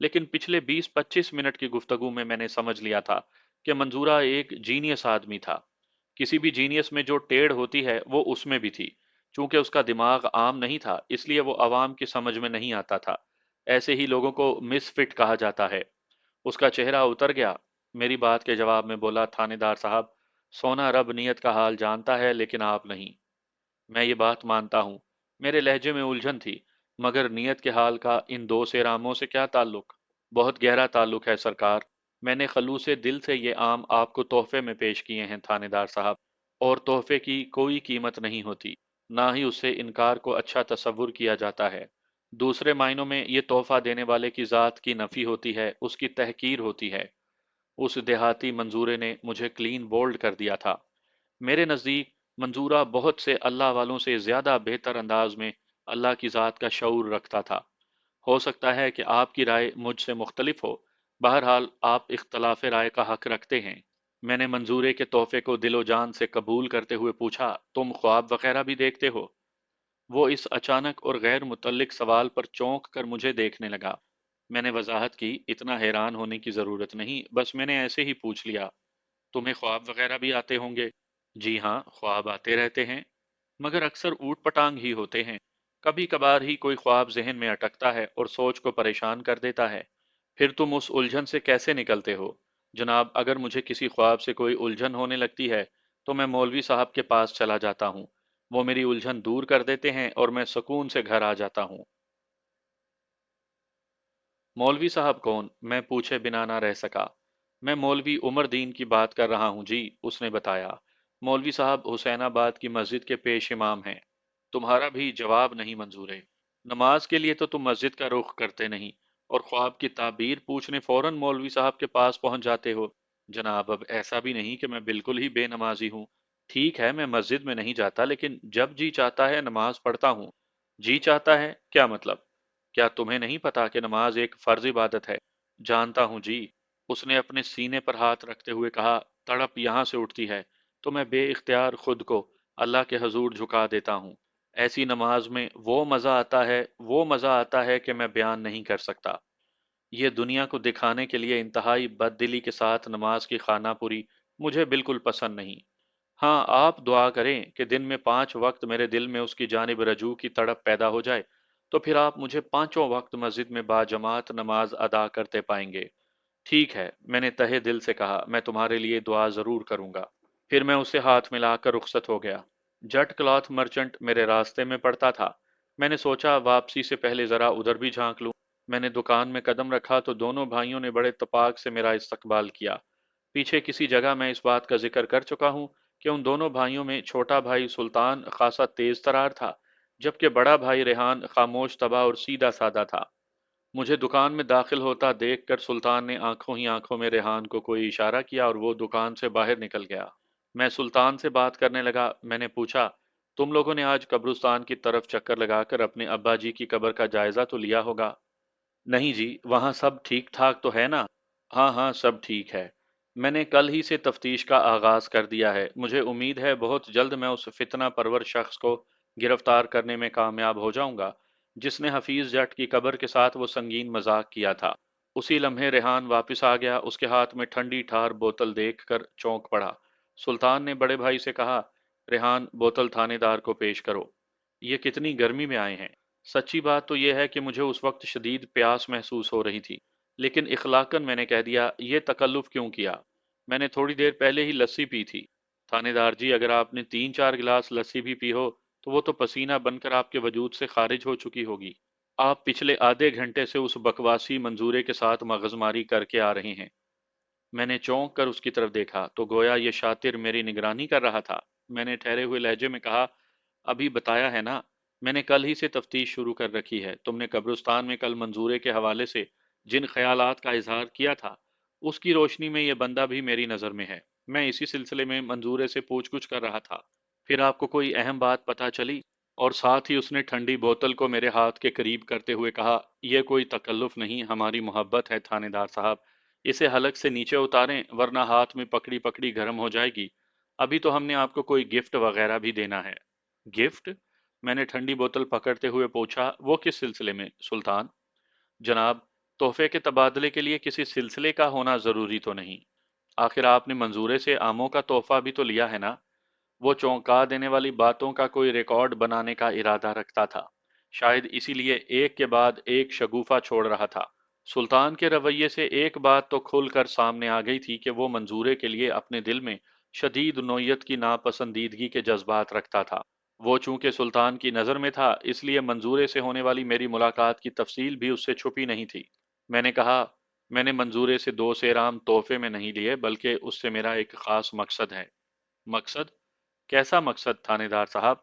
लेकिन पिछले 20-25 मिनट की गुफ्तगू में मैंने समझ लिया था कि मंजूरा एक जीनियस आदमी था। किसी भी जीनियस में जो टेढ़ होती है वो उसमें भी थी। चूंकि उसका दिमाग आम नहीं था, इसलिए वो आवाम की समझ में नहीं आता था। ऐसे ही लोगों को मिसफिट कहा जाता है। उसका चेहरा उतर गया। मेरी बात के जवाब में बोला, थानेदार साहब, सोना रब नियत का हाल जानता है, लेकिन आप नहीं। मैं ये बात मानता हूँ, मेरे लहजे में उलझन थी, मगर नियत के हाल का इन 2 सेर आमों से क्या ताल्लुक? बहुत गहरा ताल्लुक है सरकार। मैंने खलूसे दिल से ये आम आपको तोहफे में पेश किए हैं थानेदार साहब, और तोहफे की कोई कीमत नहीं होती, ना ही उससे इनकार को अच्छा तसव्वुर किया जाता है। दूसरे मायनों में ये तोहफा देने वाले की ज़ात की नफ़ी होती है, उसकी तहकीर होती है। उस देहाती मंजूरे ने मुझे क्लीन बोल्ड कर दिया था। मेरे नज़दीक मंजूरा बहुत से अल्लाह वालों से ज़्यादा बेहतर अंदाज में अल्लाह की ज़ात का शऊर रखता था। हो सकता है कि आपकी राय मुझसे मुख्तलिफ हो। बहरहाल आप इख्तलाफ राय का हक रखते हैं। मैंने मंजूरे के तोहफे को दिलो जान से कबूल करते हुए पूछा, तुम ख्वाब वगैरह भी देखते हो? وہ اس اچانک اور غیر متعلق سوال پر چونک کر مجھے دیکھنے لگا۔ میں نے وضاحت کی، اتنا حیران ہونے کی ضرورت نہیں، بس میں نے ایسے ہی پوچھ لیا۔ تمہیں خواب وغیرہ بھی آتے ہوں گے؟ جی ہاں، خواب آتے رہتے ہیں، مگر اکثر اوٹ پٹانگ ہی ہوتے ہیں۔ کبھی کبھار ہی کوئی خواب ذہن میں اٹکتا ہے اور سوچ کو پریشان کر دیتا ہے۔ پھر تم اس الجھن سے کیسے نکلتے ہو؟ جناب، اگر مجھے کسی خواب سے کوئی الجھن ہونے لگتی ہے تو میں مولوی صاحب کے پاس چلا جاتا ہوں۔ وہ میری الجھن دور کر دیتے ہیں اور میں سکون سے گھر آ جاتا ہوں۔ مولوی صاحب کون؟ میں پوچھے بنا نہ رہ سکا۔ میں مولوی عمر دین کی بات کر رہا ہوں جی، اس نے بتایا۔ مولوی صاحب حسین آباد کی مسجد کے پیش امام ہیں۔ تمہارا بھی جواب نہیں منظور ہے؟ نماز کے لیے تو تم مسجد کا رخ کرتے نہیں، اور خواب کی تعبیر پوچھنے فوراً مولوی صاحب کے پاس پہنچ جاتے ہو۔ جناب، اب ایسا بھی نہیں کہ میں بالکل ہی بے نمازی ہوں۔ ٹھیک ہے، میں مسجد میں نہیں جاتا، لیکن جب جی چاہتا ہے نماز پڑھتا ہوں۔ جی چاہتا ہے کیا مطلب؟ کیا تمہیں نہیں پتا کہ نماز ایک فرض عبادت ہے؟ جانتا ہوں جی، اس نے اپنے سینے پر ہاتھ رکھتے ہوئے کہا۔ تڑپ یہاں سے اٹھتی ہے تو میں بے اختیار خود کو اللہ کے حضور جھکا دیتا ہوں۔ ایسی نماز میں وہ مزہ آتا ہے کہ میں بیان نہیں کر سکتا۔ یہ دنیا کو دکھانے کے لیے انتہائی بد دلی کے ساتھ نماز کی خانہ پوری مجھے بالکل پسند نہیں۔ ہاں، آپ دعا کریں کہ دن میں 5 وقت میرے دل میں اس کی جانب رجوع کی تڑپ پیدا ہو جائے، تو پھر آپ مجھے پانچوں وقت مسجد میں باجماعت نماز ادا کرتے پائیں گے۔ ٹھیک ہے، میں نے تہہ دل سے کہا، میں تمہارے لیے دعا ضرور کروں گا۔ پھر میں اسے ہاتھ ملا کر رخصت ہو گیا۔ جٹ کلاتھ مرچنٹ میرے راستے میں پڑتا تھا۔ میں نے سوچا واپسی سے پہلے ذرا ادھر بھی جھانک لوں۔ میں نے دکان میں قدم رکھا تو دونوں بھائیوں نے بڑے اتفاق سے میرا استقبال کیا۔ پیچھے کسی جگہ میں اس بات کا ذکر کر چکا ہوں کہ ان دونوں بھائیوں میں چھوٹا بھائی سلطان خاصا تیز ترار تھا، جبکہ بڑا بھائی ریحان خاموش طبع اور سیدھا سادہ تھا۔ مجھے دکان میں داخل ہوتا دیکھ کر سلطان نے آنکھوں ہی آنکھوں میں ریحان کو کوئی اشارہ کیا اور وہ دکان سے باہر نکل گیا۔ میں سلطان سے بات کرنے لگا۔ میں نے پوچھا، تم لوگوں نے آج قبرستان کی طرف چکر لگا کر اپنے ابا جی کی قبر کا جائزہ تو لیا ہوگا؟ نہیں جی، وہاں سب ٹھیک ٹھاک تو ہے نا؟ ہاں ہاں، سب ٹھیک ہے۔ میں نے کل ہی سے تفتیش کا آغاز کر دیا ہے۔ مجھے امید ہے بہت جلد میں اس فتنہ پرور شخص کو گرفتار کرنے میں کامیاب ہو جاؤں گا جس نے حفیظ جٹ کی قبر کے ساتھ وہ سنگین مذاق کیا تھا۔ اسی لمحے ریحان واپس آ گیا۔ اس کے ہاتھ میں ٹھنڈی ٹھار بوتل دیکھ کر چونک پڑا۔ سلطان نے بڑے بھائی سے کہا، ریحان، بوتل تھانے دار کو پیش کرو۔ یہ کتنی گرمی میں آئے ہیں؟ سچی بات تو یہ ہے کہ مجھے اس وقت شدید پیاس محسوس ہو رہی تھی، لیکن اخلاقاً میں نے کہہ دیا، یہ تکلف کیوں کیا؟ میں نے تھوڑی دیر پہلے ہی لسی پی تھی۔ تھانے دار جی، اگر آپ نے 3 4 گلاس لسی بھی پی ہو تو وہ تو پسینہ بن کر آپ کے وجود سے خارج ہو چکی ہوگی۔ آپ پچھلے آدھے گھنٹے سے اس بکواسی منظورے کے ساتھ مغز ماری کر کے آ رہے ہیں۔ میں نے چونک کر اس کی طرف دیکھا تو گویا یہ شاطر میری نگرانی کر رہا تھا۔ میں نے ٹھہرے ہوئے لہجے میں کہا، ابھی بتایا ہے نا، میں نے کل ہی سے تفتیش شروع کر رکھی ہے۔ تم نے قبرستان میں کل منظورے کے حوالے سے جن خیالات کا اظہار کیا تھا، اس کی روشنی میں یہ بندہ بھی میری نظر میں ہے۔ میں اسی سلسلے میں منظورے سے پوچھ گچھ کر رہا تھا۔ پھر آپ کو کوئی اہم بات پتہ چلی؟ اور ساتھ ہی اس نے ٹھنڈی بوتل کو میرے ہاتھ کے قریب کرتے ہوئے کہا، یہ کوئی تکلف نہیں، ہماری محبت ہے تھانے دار صاحب۔ اسے حلق سے نیچے اتاریں ورنہ ہاتھ میں پکڑی پکڑی گرم ہو جائے گی۔ ابھی تو ہم نے آپ کو کوئی گفٹ وغیرہ بھی دینا ہے۔ گفٹ؟ میں نے ٹھنڈی بوتل پکڑتے ہوئے پوچھا، وہ کس سلسلے میں سلطان؟ جناب، تحفے کے تبادلے کے لیے کسی سلسلے کا ہونا ضروری تو نہیں۔ آخر آپ نے منظورے سے آموں کا تحفہ بھی تو لیا ہے نا؟ وہ چونکا دینے والی باتوں کا کوئی ریکارڈ بنانے کا ارادہ رکھتا تھا، شاید اسی لیے ایک کے بعد ایک شگوفہ چھوڑ رہا تھا۔ سلطان کے رویے سے ایک بات تو کھل کر سامنے آ گئی تھی کہ وہ منظورے کے لیے اپنے دل میں شدید نوعیت کی ناپسندیدگی کے جذبات رکھتا تھا۔ وہ چونکہ سلطان کی نظر میں تھا، اس لیے منظورے سے ہونے والی میری ملاقات کی تفصیل بھی اس سے چھپی نہیں تھی۔ میں نے کہا، میں نے منظورے سے 2 سیرام تحفے میں نہیں لیے، بلکہ اس سے میرا ایک خاص مقصد ہے۔ مقصد؟ کیسا مقصد تھانے دار صاحب؟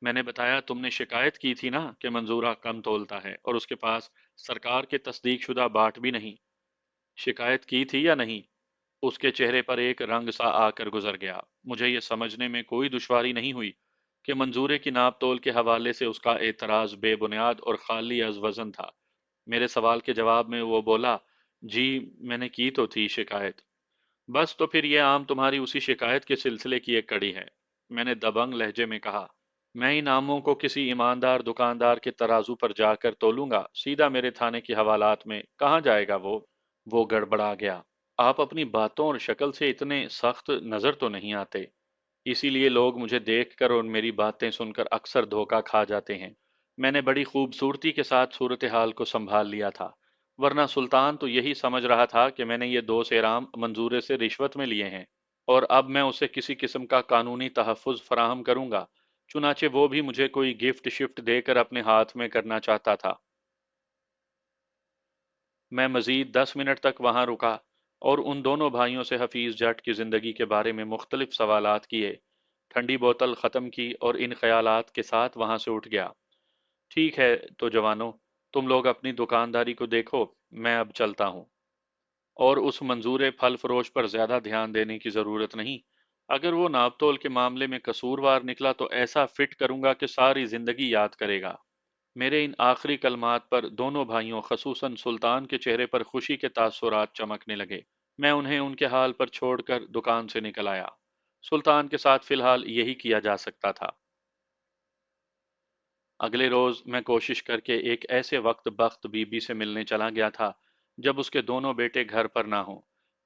میں نے بتایا، تم نے شکایت کی تھی نا کہ منظورہ کم تولتا ہے اور اس کے پاس سرکار کے تصدیق شدہ باٹ بھی نہیں۔ شکایت کی تھی یا نہیں؟ اس کے چہرے پر ایک رنگ سا آ کر گزر گیا۔ مجھے یہ سمجھنے میں کوئی دشواری نہیں ہوئی کہ منظورے کی ناپ تول کے حوالے سے اس کا اعتراض بے بنیاد اور خالی از وزن تھا۔ میرے سوال کے جواب میں وہ بولا، جی، میں نے کی تو تھی شکایت۔ بس تو پھر یہ عام تمہاری اسی شکایت کے سلسلے کی ایک کڑی ہے، میں نے دبنگ لہجے میں کہا۔ मैं इन आमों को किसी ईमानदार दुकानदार के तराजू पर जाकर तोलूंगा, सीधा मेरे थाने की हवालात में कहाँ जाएगा वो गड़बड़ा गया। आप अपनी बातों और शक्ल से इतने सख्त नजर तो नहीं आते, इसीलिए लोग मुझे देखकर और मेरी बातें सुनकर अक्सर धोखा खा जाते हैं। मैंने बड़ी खूबसूरती के साथ सूरत हाल को संभाल लिया था, वरना सुल्तान तो यही समझ रहा था कि मैंने ये 2 सेराम मंजूरे से रिश्वत में लिए हैं, और अब मैं उसे किसी किस्म का कानूनी तहफ़्फ़ुज़ फराहम करूंगा। चुनाचे वो भी मुझे कोई गिफ्ट शिफ्ट देकर अपने हाथ में करना चाहता था। मैं मजीद 10 मिनट तक वहां रुका और उन दोनों भाइयों से हफीज जट की जिंदगी के बारे में मुख्तलिफ सवालात किए। ठंडी बोतल ख़त्म की और इन ख्यालात के साथ वहां से उठ गया। ठीक है तो जवानों, तुम लोग अपनी दुकानदारी को देखो, मैं अब चलता हूँ। और उस मंजूर फल फरोश पर ज्यादा ध्यान देने की जरूरत नहीं। अगर वो नापतोल के मामले में कसूरवार निकला तो ऐसा फिट करूंगा कि सारी जिंदगी याद करेगा। मेरे इन आखिरी कलमात पर दोनों भाइयों खसूसन सुल्तान के चेहरे पर खुशी के तासुरात चमकने लगे। मैं उन्हें उनके हाल पर छोड़कर दुकान से निकल आया। सुल्तान के साथ फिलहाल यही किया जा सकता था। अगले रोज मैं कोशिश करके एक ऐसे वक्त बख्त बीबी से मिलने चला गया था जब उसके दोनों बेटे घर पर ना हों।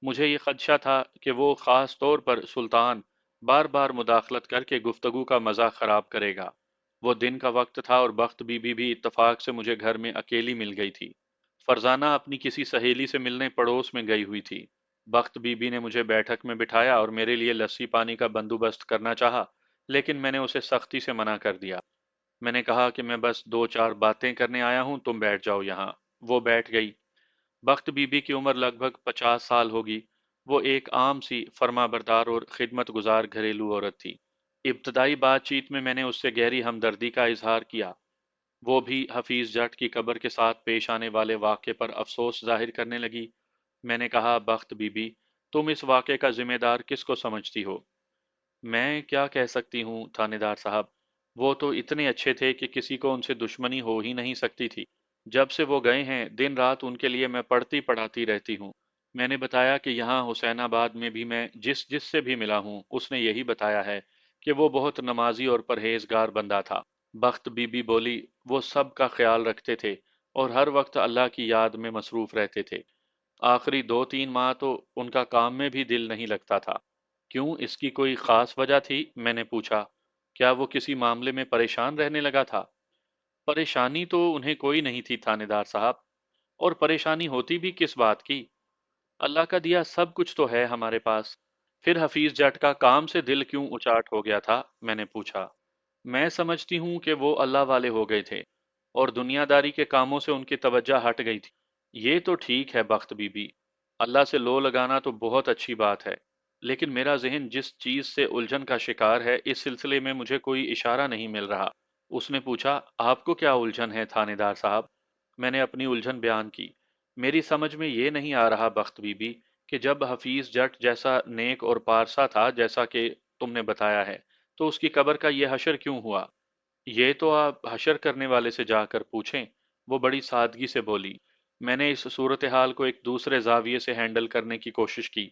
मुझे ये खदशा था कि वो खास तौर पर सुल्तान बार बार मुदाखलत करके गुफ्तगू का मजा खराब करेगा। वो दिन का वक्त था और बख्त बीबी भी इत्तफाक से मुझे घर में अकेली मिल गई थी। फरजाना अपनी किसी सहेली से मिलने पड़ोस में गई हुई थी। बख्त बीबी ने मुझे बैठक में बिठाया और मेरे लिए लस्सी पानी का बंदोबस्त करना चाहा, लेकिन मैंने उसे सख्ती से मना कर दिया। मैंने कहा कि मैं बस 2-4 बातें करने आया हूं, तुम बैठ जाओ यहाँ। वो बैठ गई। बख्त बीबी की उम्र लगभग 50 साल होगी। वो एक आम सी फर्माबरदार और खिदमत गुजार घरेलू औरत थी। इब्तदाई बातचीत में मैंने उससे गहरी हमदर्दी का इजहार किया। वो भी हफीज जट की कब्र के साथ पेश आने वाले वाक़े पर अफसोस जाहिर करने लगी। मैंने कहा, बख्त बीबी, तुम इस वाक़े का जिम्मेदार किसको समझती हो? मैं क्या कह सकती हूँ थानेदार साहब, वो तो इतने अच्छे थे कि किसी को उनसे दुश्मनी हो ही नहीं सकती थी। जब से वो गए हैं दिन रात उनके लिए मैं पढ़ती पढ़ाती रहती हूँ। मैंने बताया कि यहाँ हुसैनाबाद में भी मैं जिस जिससे भी मिला हूँ उसने यही बताया है कि वो बहुत नमाजी और परहेजगार बंदा था। बख्त बीबी बोली, वो सब का ख्याल रखते थे और हर वक्त अल्लाह की याद में मसरूफ रहते थे। आखिरी 2-3 माह तो उनका काम में भी दिल नहीं लगता था। क्यों, इसकी कोई खास वजह थी? मैंने पूछा। क्या वो किसी मामले में परेशान रहने लगा था? परेशानी तो उन्हें कोई नहीं थी थानेदार साहब। और परेशानी होती भी किस बात की? अल्लाह का दिया सब कुछ तो है हमारे पास। फिर हफीज जट का काम से दिल क्यों उचाट हो गया था? मैंने पूछा। मैं समझती हूँ कि वो अल्लाह वाले हो गए थे और दुनियादारी के कामों से उनकी तवज्जो हट गई थी। ये तो ठीक है बख्त बीबी, अल्लाह से लो लगाना तो बहुत अच्छी बात है, लेकिन मेरा ज़हन जिस चीज़ से उलझन का शिकार है इस सिलसिले में मुझे कोई इशारा नहीं मिल रहा। उसने पूछा, आपको क्या उलझन है थानेदार साहब? मैंने अपनी उलझन बयान की। मेरी समझ में ये नहीं आ रहा बख्त बीबी कि जब हफीज जट जैसा नेक और पारसा था जैसा कि तुमने बताया है, तो उसकी कब्र का ये हशर क्यों हुआ? ये तो आप हशर करने वाले से जाकर पूछें। वो बड़ी सादगी से बोली। मैंने इस सूरत हाल को एक दूसरे जाविये से हैंडल करने की कोशिश की।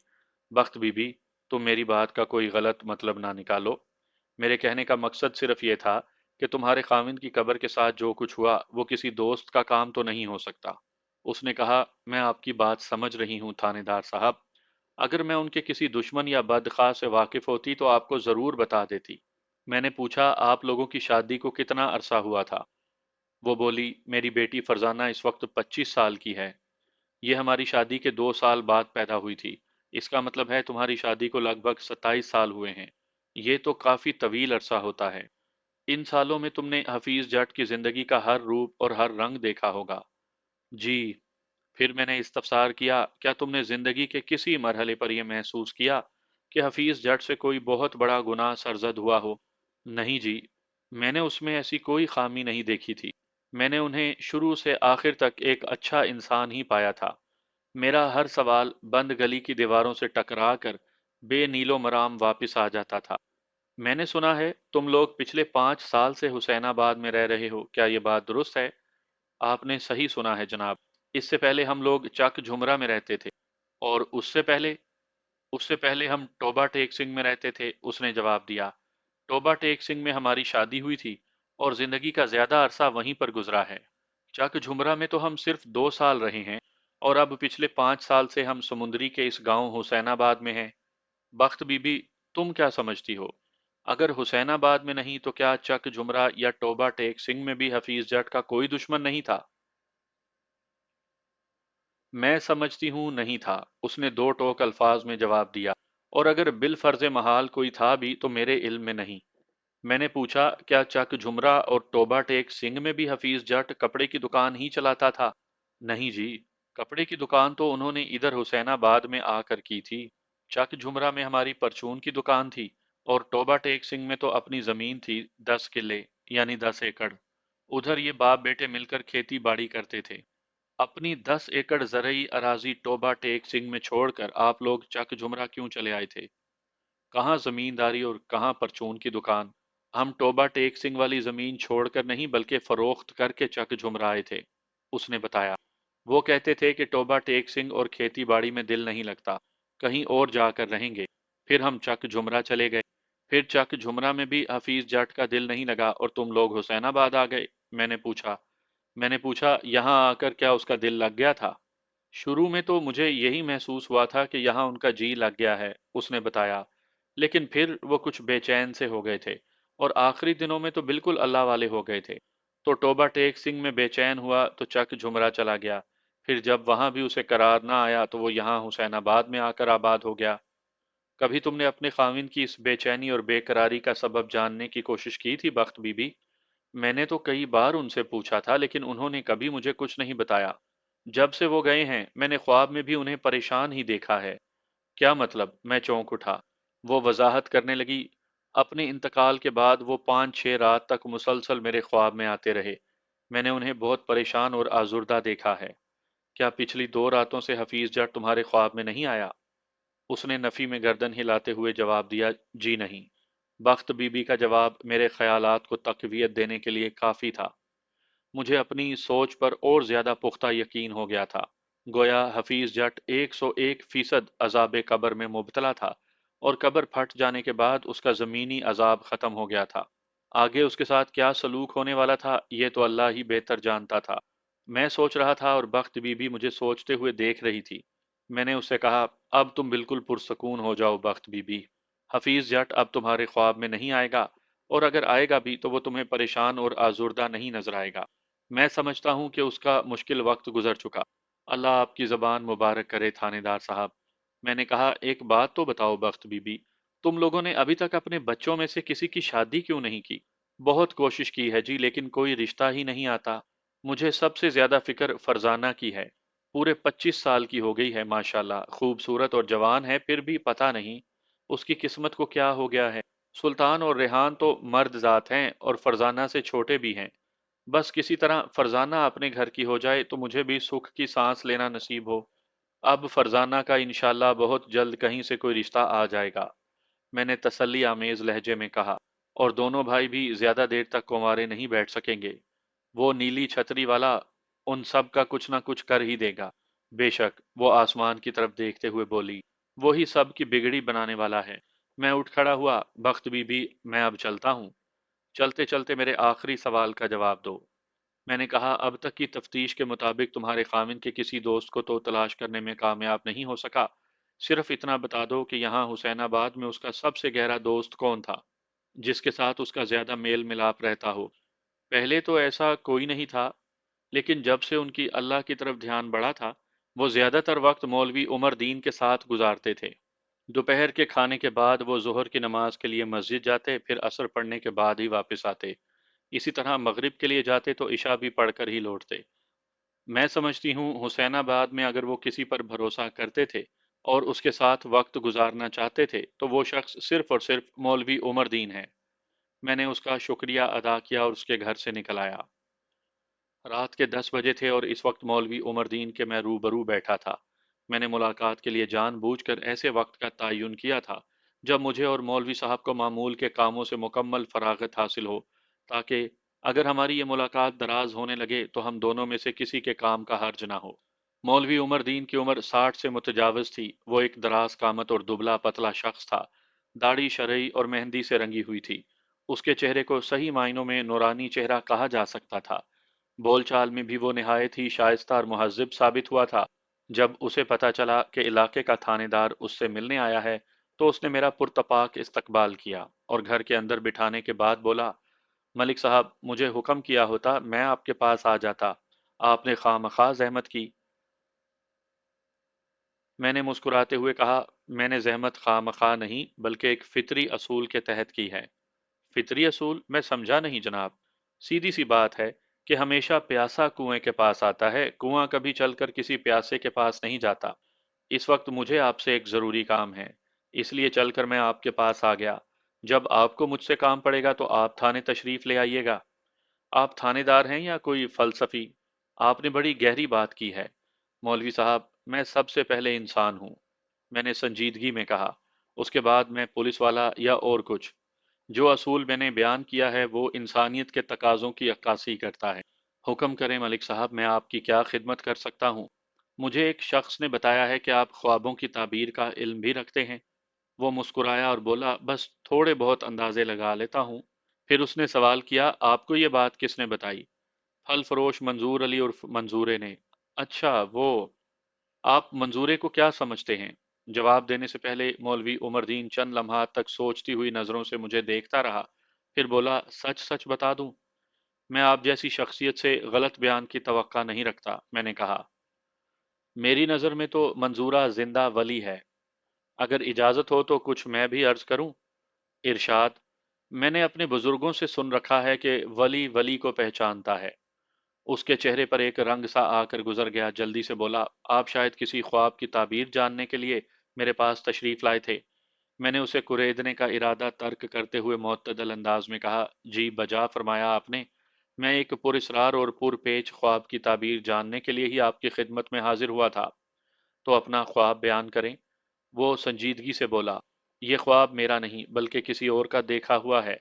बख्त बीबी, तुम मेरी बात का कोई गलत मतलब ना निकालो। मेरे कहने का मकसद सिर्फ ये था कि तुम्हारे खाविंद की कब्र के साथ जो कुछ हुआ वो किसी दोस्त का काम तो नहीं हो सकता। उसने कहा, मैं आपकी बात समझ रही हूँ थानेदार साहब। अगर मैं उनके किसी दुश्मन या बदख़्वाह से वाकिफ होती तो आपको ज़रूर बता देती। मैंने पूछा, आप लोगों की शादी को कितना अरसा हुआ था? वो बोली, मेरी बेटी फरजाना इस वक्त 25 साल की है। ये हमारी शादी के 2 साल बाद पैदा हुई थी। इसका मतलब है तुम्हारी शादी को लगभग 27 साल हुए हैं। ये तो काफी तवील अरसा होता है। इन सालों में तुमने हफीज जट की जिंदगी का हर रूप और हर रंग देखा होगा। जी। फिर मैंने इस्तफसार किया, क्या तुमने जिंदगी के किसी मरहले पर यह महसूस किया कि हफीज जट से कोई बहुत बड़ा गुनाह सरजद हुआ हो? नहीं जी, मैंने उसमें ऐसी कोई खामी नहीं देखी थी। मैंने उन्हें शुरू से आखिर तक एक अच्छा इंसान ही पाया था। मेरा हर सवाल बंद गली की दीवारों से टकरा कर बेनीलो मराम वापस आ जाता था। मैंने सुना है तुम लोग पिछले 5 साल से हुसैनाबाद में रह रहे हो, क्या ये बात दुरुस्त है? आपने सही सुना है जनाब। इससे पहले हम लोग चक झुमरा में रहते थे। और उससे पहले हम टोबा टेक सिंह में रहते थे, उसने जवाब दिया। टोबा टेक सिंह में हमारी शादी हुई थी और जिंदगी का ज्यादा अरसा वहीं पर गुजरा है। चक झुमरा में तो हम सिर्फ 2 साल रहे हैं और अब पिछले 5 साल से हम समुंदरी के इस गांव हुसैनाबाद में हैं। बख्त बीबी, तुम क्या समझती हो? अगर हुसैनाबाद में नहीं तो क्या चक झुमरा या टोबा टेक सिंह में भी हफीज जट का कोई दुश्मन नहीं था? मैं समझती हूँ नहीं था, उसने दो टोक अल्फाज में जवाब दिया। और अगर बिल फर्ज महाल कोई था भी तो मेरे इल्म में नहीं। मैंने पूछा, क्या चक झुमरा और टोबा टेक सिंह में भी हफीज जट कपड़े की दुकान ही चलाता था? नहीं जी, कपड़े की दुकान तो उन्होंने इधर हुसैनाबाद में आकर की थी। चक झुमरा में हमारी परचून की दुकान थी और टोबा टेक सिंह में तो अपनी जमीन थी, 10 किले, यानी 10 एकड़। उधर ये बाप बेटे मिलकर खेती बाड़ी करते थे। अपनी 10 एकड़ जरई अराजी टोबा टेक सिंह में छोड़कर आप लोग चक झुमरा क्यों चले आए थे? कहाँ जमींदारी और कहाँ परचून की दुकान। हम टोबा टेक सिंह वाली जमीन छोड़कर नहीं बल्कि फरोख्त करके चक झुमरा आए थे, उसने बताया। वो कहते थे कि टोबा टेक सिंह और खेती बाड़ी में दिल नहीं लगता, कहीं और जाकर रहेंगे। फिर हम चक झुमरा चले गए। फिर चक झुमरा में भी हफीज जट का दिल नहीं लगा और तुम लोग हुसैनाबाद आ गए। मैंने पूछा यहाँ आकर क्या उसका दिल लग गया था? शुरू में तो मुझे यही महसूस हुआ था कि यहाँ उनका जी लग गया है, उसने बताया। लेकिन फिर वो कुछ बेचैन से हो गए थे और आखिरी दिनों में तो बिल्कुल अल्लाह वाले हो गए थे। तो टोबा टेक सिंह में बेचैन हुआ तो चक झुमरा चला गया। फिर जब वहां भी उसे करार ना आया तो वो यहाँ हुसैनाबाद में आकर आबाद हो गया। कभी तुमने अपने खाविंद की इस बेचैनी और बेकरारी का सबब जानने की कोशिश की थी, बख्त बीबी? मैंने तो कई बार उनसे पूछा था लेकिन उन्होंने कभी मुझे कुछ नहीं बताया। जब से वो गए हैं मैंने ख्वाब में भी उन्हें परेशान ही देखा है। क्या मतलब? मैं चौंक उठा। वो वजाहत करने लगी। अपने इंतकाल के बाद वो 5-6 रात तक मुसलसल मेरे ख्वाब में आते रहे। मैंने उन्हें बहुत परेशान और आजुर्दा देखा है। क्या पिछली 2 रातों से हफीज जट तुम्हारे ख्वाब में नहीं आया? उसने नफी में गर्दन हिलाते हुए जवाब दिया, जी नहीं। बख्त बीबी का जवाब मेरे ख्यालात को तकवीयत देने के लिए काफी था। मुझे अपनी सोच पर और ज्यादा पुख्ता यकीन हो गया था। गोया हफीज जट 101% अजाब कब्र में मुब्तला था और कब्र फट जाने के बाद उसका जमीनी अजाब खत्म हो गया था। आगे उसके साथ क्या सलूक होने वाला था ये तो अल्लाह ही बेहतर जानता था। मैं सोच रहा था और बख्त बीबी मुझे सोचते हुए देख रही थी। मैंने उससे कहा, अब तुम बिल्कुल पुरसकून हो जाओ बख्त बीबी। हफीज जट अब तुम्हारे ख्वाब में नहीं आएगा और अगर आएगा भी तो वो तुम्हें परेशान और आजुर्दा नहीं नजर आएगा। मैं समझता हूँ कि उसका मुश्किल वक्त गुजर चुका। अल्लाह आपकी ज़बान मुबारक करे थानेदार साहब। मैंने कहा, एक बात तो बताओ बख्त बीबी, तुम लोगों ने अभी तक अपने बच्चों में से किसी की शादी क्यों नहीं की? बहुत कोशिश की है जी लेकिन कोई रिश्ता ही नहीं आता। मुझे सबसे ज्यादा फिक्र फरजाना की है। पूरे 25 साल की हो गई है माशाल्लाह, खूबसूरत और जवान है, फिर भी पता नहीं उसकी किस्मत को क्या हो गया है। सुल्तान और रेहान तो मर्द जात हैं और फरजाना से छोटे भी हैं। बस किसी तरह फरजाना अपने घर की हो जाए तो मुझे भी सुख की सांस लेना नसीब हो। अब फरजाना का इंशाल्लाह बहुत जल्द कहीं से कोई रिश्ता आ जाएगा, मैंने तसल्ली आमेज लहजे में कहा। और दोनों भाई भी ज्यादा देर तक कुंवारे नहीं बैठ सकेंगे। वो नीली छतरी वाला उन सब का कुछ ना कुछ कर ही देगा। बेशक, वो आसमान की तरफ देखते हुए बोली, वो ही सब की बिगड़ी बनाने वाला है। मैं उठ खड़ा हुआ, बख्त बीबी मैं अब चलता हूँ। चलते चलते मेरे आखिरी सवाल का जवाब दो। मैंने कहा, अब तक की तफ्तीश के मुताबिक तुम्हारे खामिन के किसी दोस्त को तो तलाश करने में कामयाब नहीं हो सका। सिर्फ इतना बता दो कि यहाँ हुसैनाबाद में उसका सबसे गहरा दोस्त कौन था, जिसके साथ उसका ज्यादा मेल मिलाप रहता हो। पहले तो ऐसा कोई नहीं था, लेकिन जब से उनकी अल्लाह की तरफ ध्यान बढ़ा था, वो ज्यादातर वक्त मौलवी उमर दीन के साथ गुजारते थे। दोपहर के खाने के बाद वो जोहर की नमाज के लिए मस्जिद जाते, फिर असर पढ़ने के बाद ही वापस आते। इसी तरह मगरिब के लिए जाते तो इशा भी पढ़कर ही लौटते। मैं समझती हूँ हुसैनाबाद में अगर वो किसी पर भरोसा करते थे और उसके साथ वक्त गुजारना चाहते थे तो वो शख्स सिर्फ और सिर्फ मौलवी उमर दीन है। मैंने उसका शुक्रिया अदा किया और उसके घर से निकल आया। रात के 10 बजे थे और इस वक्त मौलवी उमर दीन के मैं रूबरू बैठा था। मैंने मुलाकात के लिए जानबूझकर ऐसे वक्त का तयन किया था जब मुझे और मौलवी साहब को मामूल के कामों से मुकम्मल फरागत हासिल हो, ताकि अगर हमारी ये मुलाकात दराज होने लगे तो हम दोनों में से किसी के काम का हर्ज ना हो। मौलवी उमर दीन की उम्र 60 से मुतजावज थी। वो एक दराज कामत और दुबला पतला शख्स था। दाढ़ी शरई और मेहंदी से रंगी हुई थी। उसके चेहरे को सही मायनों में नूरानी चेहरा कहा जा सकता था। बोलचाल में भी वो निहायत ही शाइस्ता और मुहज्जब साबित हुआ था। जब उसे पता चला कि इलाके का थानेदार उससे मिलने आया है, तो उसने मेरा पुरतपाक इस्तकबाल किया और घर के अंदर बिठाने के बाद बोला, मलिक साहब, मुझे हुक्म किया होता मैं आपके पास आ जाता, आपने खामखा जहमत की। मैंने मुस्कुराते हुए कहा, मैंने जहमत खामखा नहीं बल्कि एक फितरी असूल के तहत की है। फितरी असूल? मैं समझा नहीं जनाब। सीधी सी बात है कि हमेशा प्यासा कुएं के पास आता है, कुआं कभी चलकर किसी प्यासे के पास नहीं जाता। इस वक्त मुझे आपसे एक जरूरी काम है, इसलिए चलकर मैं आपके पास आ गया। जब आपको मुझसे काम पड़ेगा तो आप थाने तशरीफ ले आइएगा। आप थानेदार हैं या कोई फलसफी? आपने बड़ी गहरी बात की है। मौलवी साहब, मैं सबसे पहले इंसान हूँ, मैंने संजीदगी में कहा। उसके बाद मैं पुलिस वाला या और कुछ। जो असूल मैंने बयान किया है वो इंसानियत के तकाज़ों की अक्कासी करता है। हुक्म करें मलिक साहब, मैं आपकी क्या खिदमत कर सकता हूँ? मुझे एक शख्स ने बताया है कि आप ख्वाबों की ताबीर का इल्म भी रखते हैं। वो मुस्कुराया और बोला, बस थोड़े बहुत अंदाजे लगा लेता हूँ। फिर उसने सवाल किया, आपको ये बात किसने बताई? फल फरोश मंजूर अली उर्फ मंजूरे ने। अच्छा, वो। आप मंजूरे को क्या समझते हैं? जवाब देने से पहले मौलवी उमरदीन चंद लम्हात तक सोचती हुई नजरों से मुझे देखता रहा। फिर बोला, सच सच बता दूं, मैं आप जैसी शख्सियत से गलत बयान की तवक्का नहीं रखता। मैंने कहा, मेरी नज़र में तो मंजूरा जिंदा वली है। अगर इजाज़त हो तो कुछ मैं भी अर्ज करूं। इरशाद। मैंने अपने बुजुर्गों से सुन रखा है कि वली वली को पहचानता है। उसके चेहरे पर एक रंग सा आकर गुजर गया। जल्दी से बोला, आप शायद किसी ख्वाब की ताबीर जानने के लिए मेरे पास तशरीफ लाए थे। मैंने उसे कुरेदने का इरादा तर्क करते हुए मुअत्तदल अंदाज में कहा, जी बजा फरमाया आपने। मैं एक पुरस्रार और पुरपेच ख्वाब की ताबीर जानने के लिए ही आपकी खिदमत में हाजिर हुआ था। तो अपना ख्वाब बयान करें। वो संजीदगी से बोला, यह ख्वाब मेरा नहीं बल्कि किसी और का देखा हुआ है,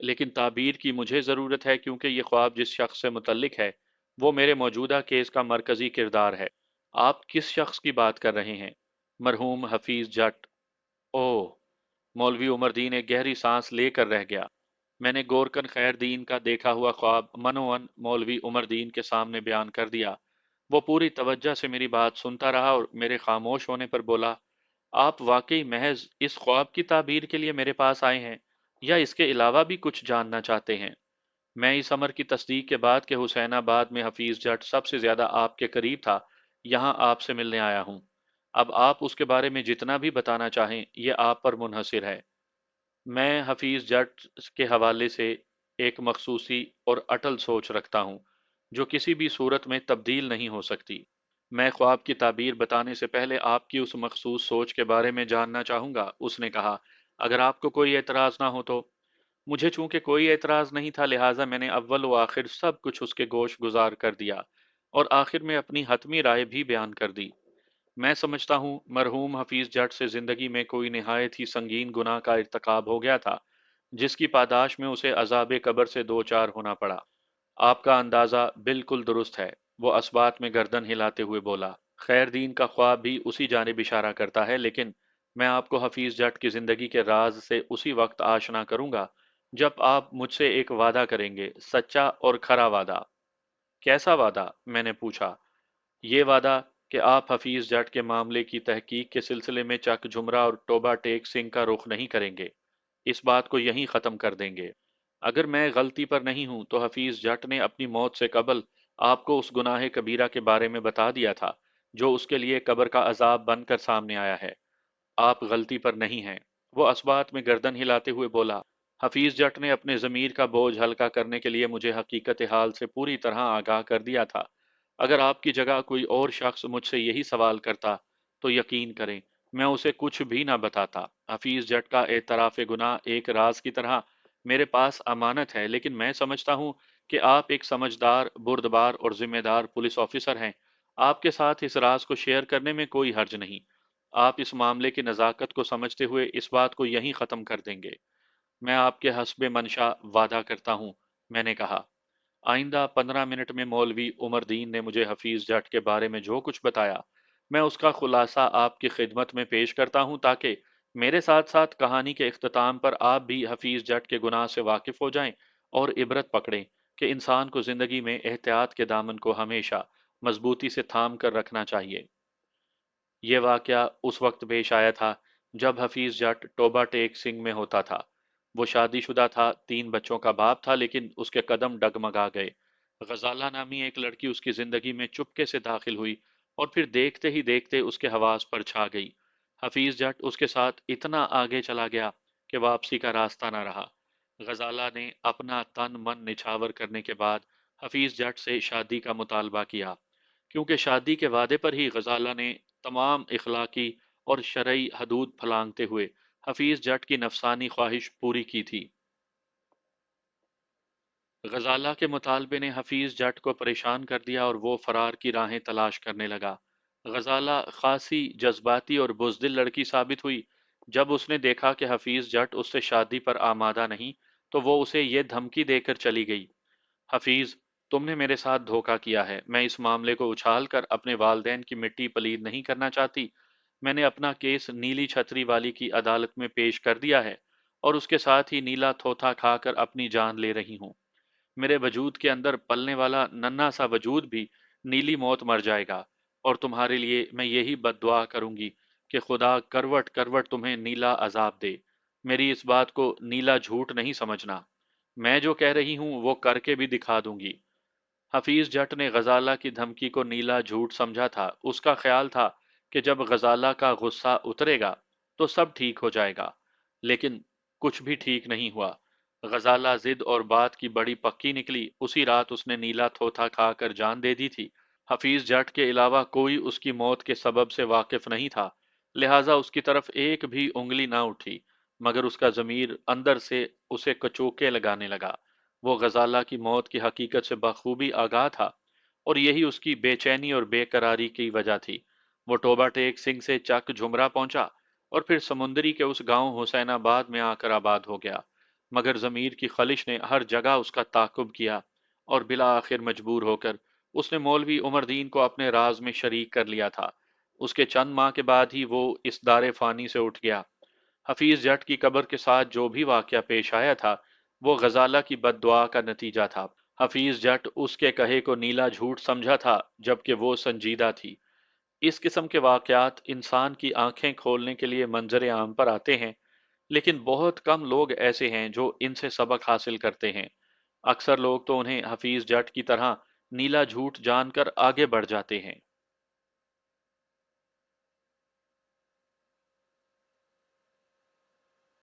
लेकिन ताबीर की मुझे ज़रूरत है क्योंकि ये ख्वाब जिस शख्स से मुतल्लिक है वो मेरे मौजूदा केस का मरकजी किरदार है। आप किस शख्स की बात कर रहे हैं? मरहूम हफीज जट। ओह। मौलवी उमरदीन एक गहरी सांस लेकर रह गया। मैंने गोरकन खैरदीन का देखा हुआ ख्वाब मनोवन मौलवी उमरदीन के सामने बयान कर दिया। वो पूरी तवज्जो से मेरी बात सुनता रहा और मेरे खामोश होने पर बोला, आप वाकई महज इस ख्वाब की ताबीर के लिए मेरे पास आए हैं या इसके अलावा भी कुछ जानना चाहते हैं? मैं इस अमर की तस्दीक के बाद कि हुसैनाबाद में हफीज जट सबसे ज्यादा आपके करीब था, यहाँ आपसे मिलने आया हूँ। अब आप उसके बारे में जितना भी बताना चाहें ये आप पर मुनहसिर है। मैं हफीज जट के हवाले से एक मखसूसी और अटल सोच रखता हूँ जो किसी भी सूरत में तब्दील नहीं हो सकती। मैं ख्वाब की ताबीर बताने से पहले आपकी उस मखसूस सोच के बारे में जानना चाहूंगा, उसने कहा। अगर आपको कोई एतराज ना हो तो। मुझे चूंकि कोई एतराज नहीं था, लिहाजा मैंने अव्वल व आखिर सब कुछ उसके गोश गुजार कर दिया और आखिर में अपनी हतमी राय भी बयान कर दी। मैं समझता हूँ मरहूम हफीज जट से जिंदगी में कोई निहायत ही संगीन गुनाह का इर्तकाब हो गया था, जिसकी पादाश में उसे अजाब कब्र से दो चार होना पड़ा। आपका अंदाजा बिल्कुल दुरुस्त है। वो असबात में गर्दन हिलाते हुए बोला। खैर दीन का ख्वाब भी उसी जानिब इशारा करता है, लेकिन मैं आपको हफीज जट की जिंदगी के राज से उसी वक्त आशना करूंगा जब आप मुझसे एक वादा करेंगे, सच्चा और खरा वादा। कैसा वादा? मैंने पूछा। ये वादा कि आप हफीज जट के मामले की तहकीक के सिलसिले में चक झुमरा और टोबा टेक सिंह का रुख नहीं करेंगे, इस बात को यहीं खत्म कर देंगे। अगर मैं गलती पर नहीं हूं तो हफीज जट ने अपनी मौत से कबल आपको उस गुनाह कबीरा के बारे में बता दिया था जो उसके लिए कब्र का अजाब बनकर सामने आया है। आप गलती पर नहीं हैं। वो असबात में गर्दन हिलाते हुए बोला। हफीज जट ने अपने ज़मीर का बोझ हल्का करने के लिए मुझे हकीकत हाल से पूरी तरह आगाह कर दिया था। अगर आपकी जगह कोई और शख्स मुझसे यही सवाल करता तो यकीन करें मैं उसे कुछ भी ना बताता। हफीज जट का एतराफ़ गुनाह एक राज की तरह मेरे पास अमानत है, लेकिन मैं समझता हूँ कि आप एक समझदार, बुर्दबार और जिम्मेदार पुलिस ऑफिसर हैं। आपके साथ इस राज को शेयर करने में कोई हर्ज नहीं। आप इस मामले की नज़ाकत को समझते हुए इस बात को यहीं ख़त्म कर देंगे। मैं आपके हस्बे मंशा वादा करता हूँ, मैंने कहा। आइंदा 15 मिनट में मौलवी उमर दीन ने मुझे हफीज जट के बारे में जो कुछ बताया मैं उसका खुलासा आपकी खिदमत में पेश करता हूँ ताकि میرے ساتھ ساتھ کہانی کے اختتام پر آپ بھی حفیظ جٹ کے گناہ سے واقف ہو جائیں اور عبرت پکڑیں کہ انسان کو زندگی میں احتیاط کے دامن کو ہمیشہ مضبوطی سے تھام کر رکھنا چاہیے۔ یہ واقعہ اس وقت پیش آیا تھا جب حفیظ جٹ ٹوبہ ٹیک سنگھ میں ہوتا تھا۔ وہ شادی شدہ تھا، 3 بچوں کا باپ تھا، لیکن اس کے قدم ڈگمگا گئے۔ غزالہ نامی ایک لڑکی اس کی زندگی میں چپکے سے داخل ہوئی اور پھر دیکھتے ہی دیکھتے اس کے حواس پر چھا گئی۔ حفیظ جٹ اس کے ساتھ اتنا آگے چلا گیا کہ واپسی کا راستہ نہ رہا۔ غزالہ نے اپنا تن من نچھاور کرنے کے بعد حفیظ جٹ سے شادی کا مطالبہ کیا، کیونکہ شادی کے وعدے پر ہی غزالہ نے تمام اخلاقی اور شرعی حدود پھلانگتے ہوئے حفیظ جٹ کی نفسانی خواہش پوری کی تھی۔ غزالہ کے مطالبے نے حفیظ جٹ کو پریشان کر دیا اور وہ فرار کی راہیں تلاش کرنے لگا۔ غزالہ خاصی جذباتی اور بزدل لڑکی ثابت ہوئی۔ جب اس نے دیکھا کہ حفیظ جٹ اس سے شادی پر آمادہ نہیں تو وہ اسے یہ دھمکی دے کر چلی گئی: حفیظ، تم نے میرے ساتھ دھوکہ کیا ہے۔ میں اس معاملے کو اچھال کر اپنے والدین کی مٹی پلید نہیں کرنا چاہتی۔ میں نے اپنا کیس نیلی چھتری والی کی عدالت میں پیش کر دیا ہے اور اس کے ساتھ ہی نیلا تھوتھا کھا کر اپنی جان لے رہی ہوں۔ میرے وجود کے اندر پلنے والا ننھا سا وجود بھی نیلی موت مر جائے گا، اور تمہارے لیے میں یہی بد دعا کروں گی کہ خدا کروٹ کروٹ تمہیں نیلا عذاب دے۔ میری اس بات کو نیلا جھوٹ نہیں سمجھنا، میں جو کہہ رہی ہوں وہ کر کے بھی دکھا دوں گی۔ حفیظ جٹ نے غزالہ کی دھمکی کو نیلا جھوٹ سمجھا تھا۔ اس کا خیال تھا کہ جب غزالہ کا غصہ اترے گا تو سب ٹھیک ہو جائے گا، لیکن کچھ بھی ٹھیک نہیں ہوا۔ غزالہ ضد اور بات کی بڑی پکی نکلی۔ اسی رات اس نے نیلا تھوتھا کھا کر جان دے دی تھی۔ حفیظ جٹ کے علاوہ کوئی اس کی موت کے سبب سے واقف نہیں تھا، لہٰذا اس کی طرف ایک بھی انگلی نہ اٹھی، مگر اس کا ضمیر اندر سے اسے کچوکے لگانے لگا۔ وہ غزالہ کی موت کی حقیقت سے بخوبی آگاہ تھا، اور یہی اس کی بے چینی اور بے قراری کی وجہ تھی۔ وہ ٹوبہ ٹیک سنگھ سے چک جھمرا پہنچا اور پھر سمندری کے اس گاؤں حسین آباد میں آ کر آباد ہو گیا، مگر ضمیر کی خلش نے ہر جگہ اس کا تعاقب کیا، اور بالآخر مجبور ہو کر اس نے مولوی عمر دین کو اپنے راز میں شریک کر لیا تھا۔ اس کے چند ماہ کے بعد ہی وہ اس دار فانی سے اٹھ گیا۔ حفیظ جٹ کی قبر کے ساتھ جو بھی واقعہ پیش آیا تھا وہ غزالہ کی بد دعا کا نتیجہ تھا۔ حفیظ جٹ اس کے کہے کو نیلا جھوٹ سمجھا تھا، جبکہ وہ سنجیدہ تھی۔ اس قسم کے واقعات انسان کی آنکھیں کھولنے کے لیے منظر عام پر آتے ہیں، لیکن بہت کم لوگ ایسے ہیں جو ان سے سبق حاصل کرتے ہیں۔ اکثر لوگ تو انہیں حفیظ جٹ کی طرح نیلا جھوٹ جان کر آگے بڑھ جاتے ہیں۔